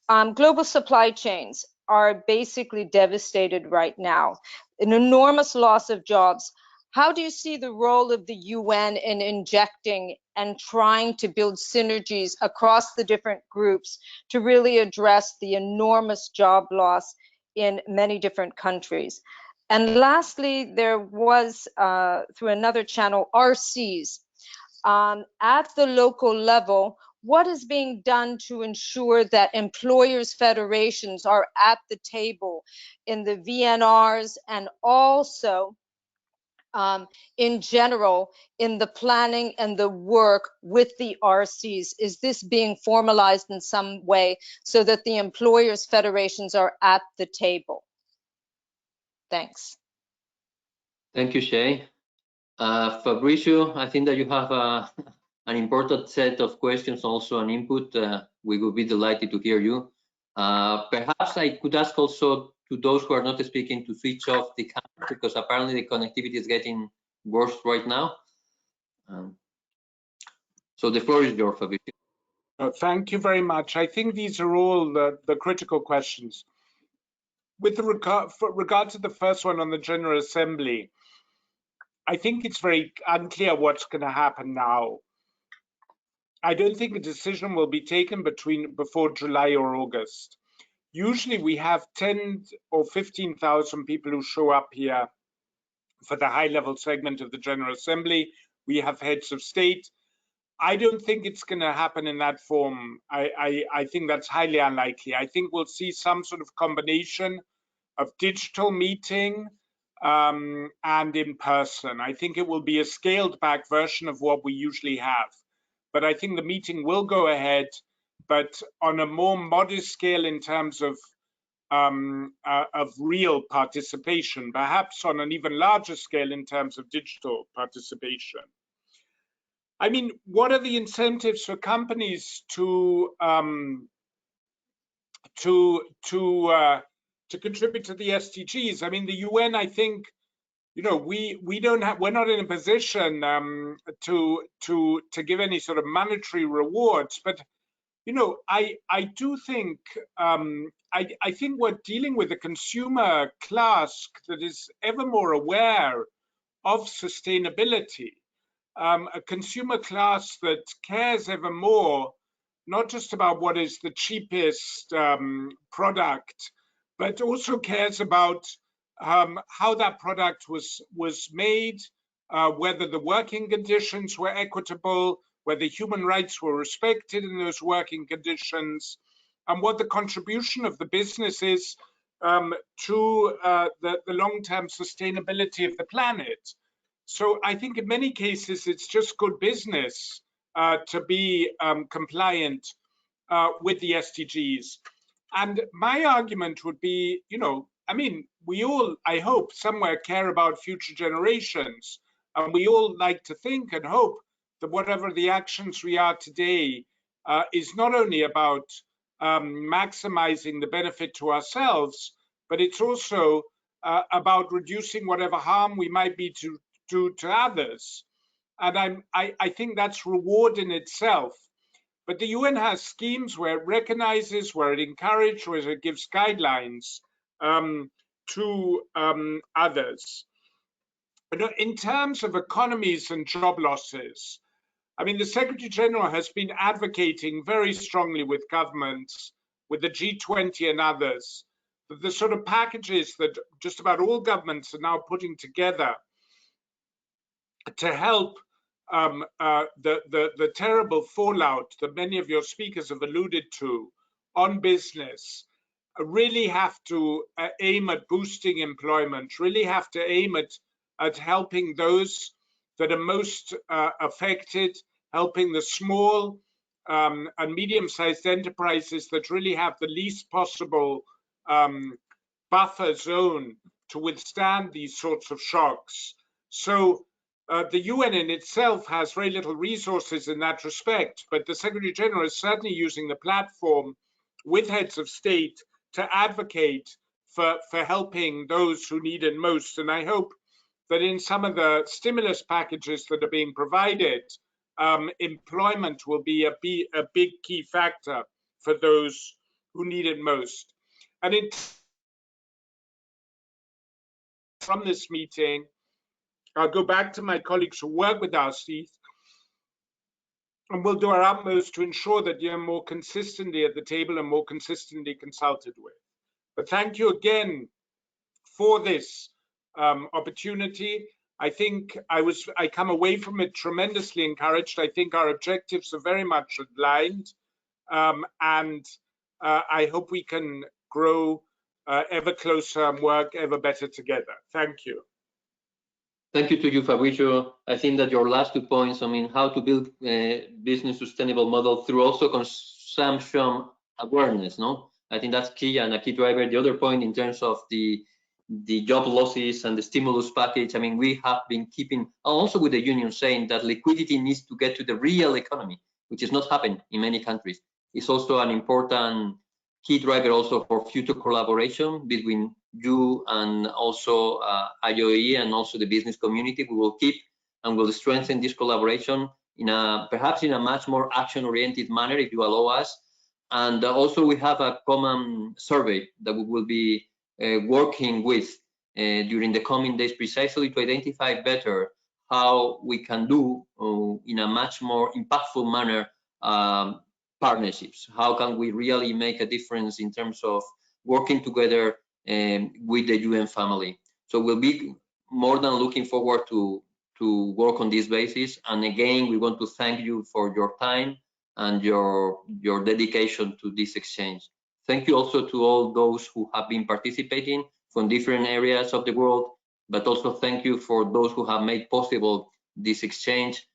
[SPEAKER 14] Global supply chains are basically devastated right now. An enormous loss of jobs. How do you see the role of the UN in injecting and trying to build synergies across the different groups to really address the enormous job loss in many different countries? And lastly, there was, through another channel, RCs. At the local level, what is being done to ensure that employers' federations are at the table in the VNRs and also in general in the planning and the work with the RCs? Is this being formalized in some way so that the employers' federations are at the table? Thanks.
[SPEAKER 3] Thank you, Shay. Fabrizio, I think that you have an important set of questions, also an input. We would be delighted to hear you. Perhaps I could ask also to those who are not speaking to switch off the camera, because apparently the connectivity is getting worse right now. So the floor is yours, Fabrizio.
[SPEAKER 6] Thank you very much. I think these are all the critical questions. With regard to the first one on the General Assembly, I think it's very unclear what's going to happen now. I don't think a decision will be taken before July or August. Usually we have 10 or 15,000 people who show up here for the high-level segment of the General Assembly. We have heads of state. I don't think it's going to happen in that form. I think that's highly unlikely. I think we'll see some sort of combination of digital meeting and in person. I think it will be a scaled back version of what we usually have. But I think the meeting will go ahead, but on a more modest scale in terms of real participation, perhaps on an even larger scale in terms of digital participation. I mean, what are the incentives for companies to contribute to the SDGs? I mean, the UN, I think, you know, we're not in a position to give any sort of monetary rewards, but you know, I do think I think we're dealing with a consumer class that is ever more aware of sustainability, a consumer class that cares ever more, not just about what is the cheapest product, but also cares about how that product was made, whether the working conditions were equitable, whether human rights were respected in those working conditions, and what the contribution of the business is to the long-term sustainability of the planet. So I think in many cases, it's just good business to be compliant with the SDGs. And my argument would be, I mean, we all, I hope, somewhere care about future generations. And we all like to think and hope that whatever the actions we are today is not only about maximizing the benefit to ourselves, but it's also about reducing whatever harm we might be to others. And I think that's reward in itself. But the UN has schemes where it recognizes, where it encourages, where it gives guidelines to others. But in terms of economies and job losses, I mean, the Secretary General has been advocating very strongly with governments, with the G20 and others, that the sort of packages that just about all governments are now putting together to help the terrible fallout that many of your speakers have alluded to on business really have to aim at boosting employment, really have to aim at helping those that are most affected, helping the small and medium-sized enterprises that really have the least possible buffer zone to withstand these sorts of shocks. So the UN in itself has very little resources in that respect, but the Secretary General is certainly using the platform with heads of state to advocate for helping those who need it most. And I hope that in some of the stimulus packages that are being provided, employment will be a big key factor for those who need it most. And from this meeting, I'll go back to my colleagues who work with our seats, and we'll do our utmost to ensure that you're more consistently at the table and more consistently consulted with. But thank you again for this opportunity. I think I come away from it tremendously encouraged. I think our objectives are very much aligned, and I hope we can grow ever closer and work ever better together. Thank you.
[SPEAKER 3] Thank you to you, Fabrizio. I think that your last 2 points, I mean, how to build a business sustainable model through also consumption awareness, no? I think that's key and a key driver. The other point in terms of the job losses and the stimulus package, I mean, we have been keeping, also with the union, saying that liquidity needs to get to the real economy, which is not happening in many countries. It's also an important key driver also for future collaboration between you and also IOE and also the business community. We will keep and will strengthen this collaboration in perhaps in a much more action-oriented manner, if you allow us. And also we have a common survey that we will be working with during the coming days, precisely to identify better how we can do in a much more impactful manner partnerships. How can we really make a difference in terms of working together with the UN family? So we'll be more than looking forward to work on this basis. And again, we want to thank you for your time and your dedication to this exchange. Thank you also to all those who have been participating from different areas of the world, but also thank you for those who have made possible this exchange.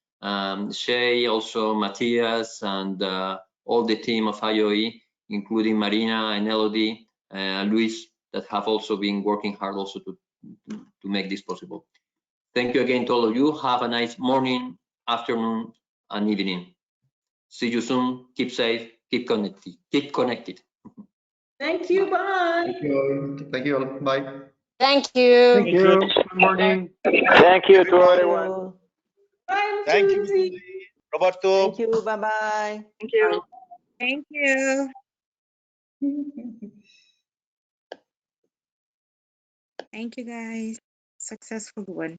[SPEAKER 3] Shay, also Matthias, and all the team of IOE, including Marina and Elodie, Luis, that have also been working hard also to make this possible. Thank you again to all of you. Have a nice morning, afternoon, and evening. See you soon. Keep safe. Keep connected. Keep connected.
[SPEAKER 11] Thank you. Bye.
[SPEAKER 12] Thank you all. Thank you all. Bye.
[SPEAKER 14] Thank you.
[SPEAKER 7] Thank you. Good morning. Thank you to everyone.
[SPEAKER 11] Bye.
[SPEAKER 9] Thank you, Roberto.
[SPEAKER 13] Thank you. Bye-bye.
[SPEAKER 10] Thank you.
[SPEAKER 4] Thank you. Thank you, guys. Successful one.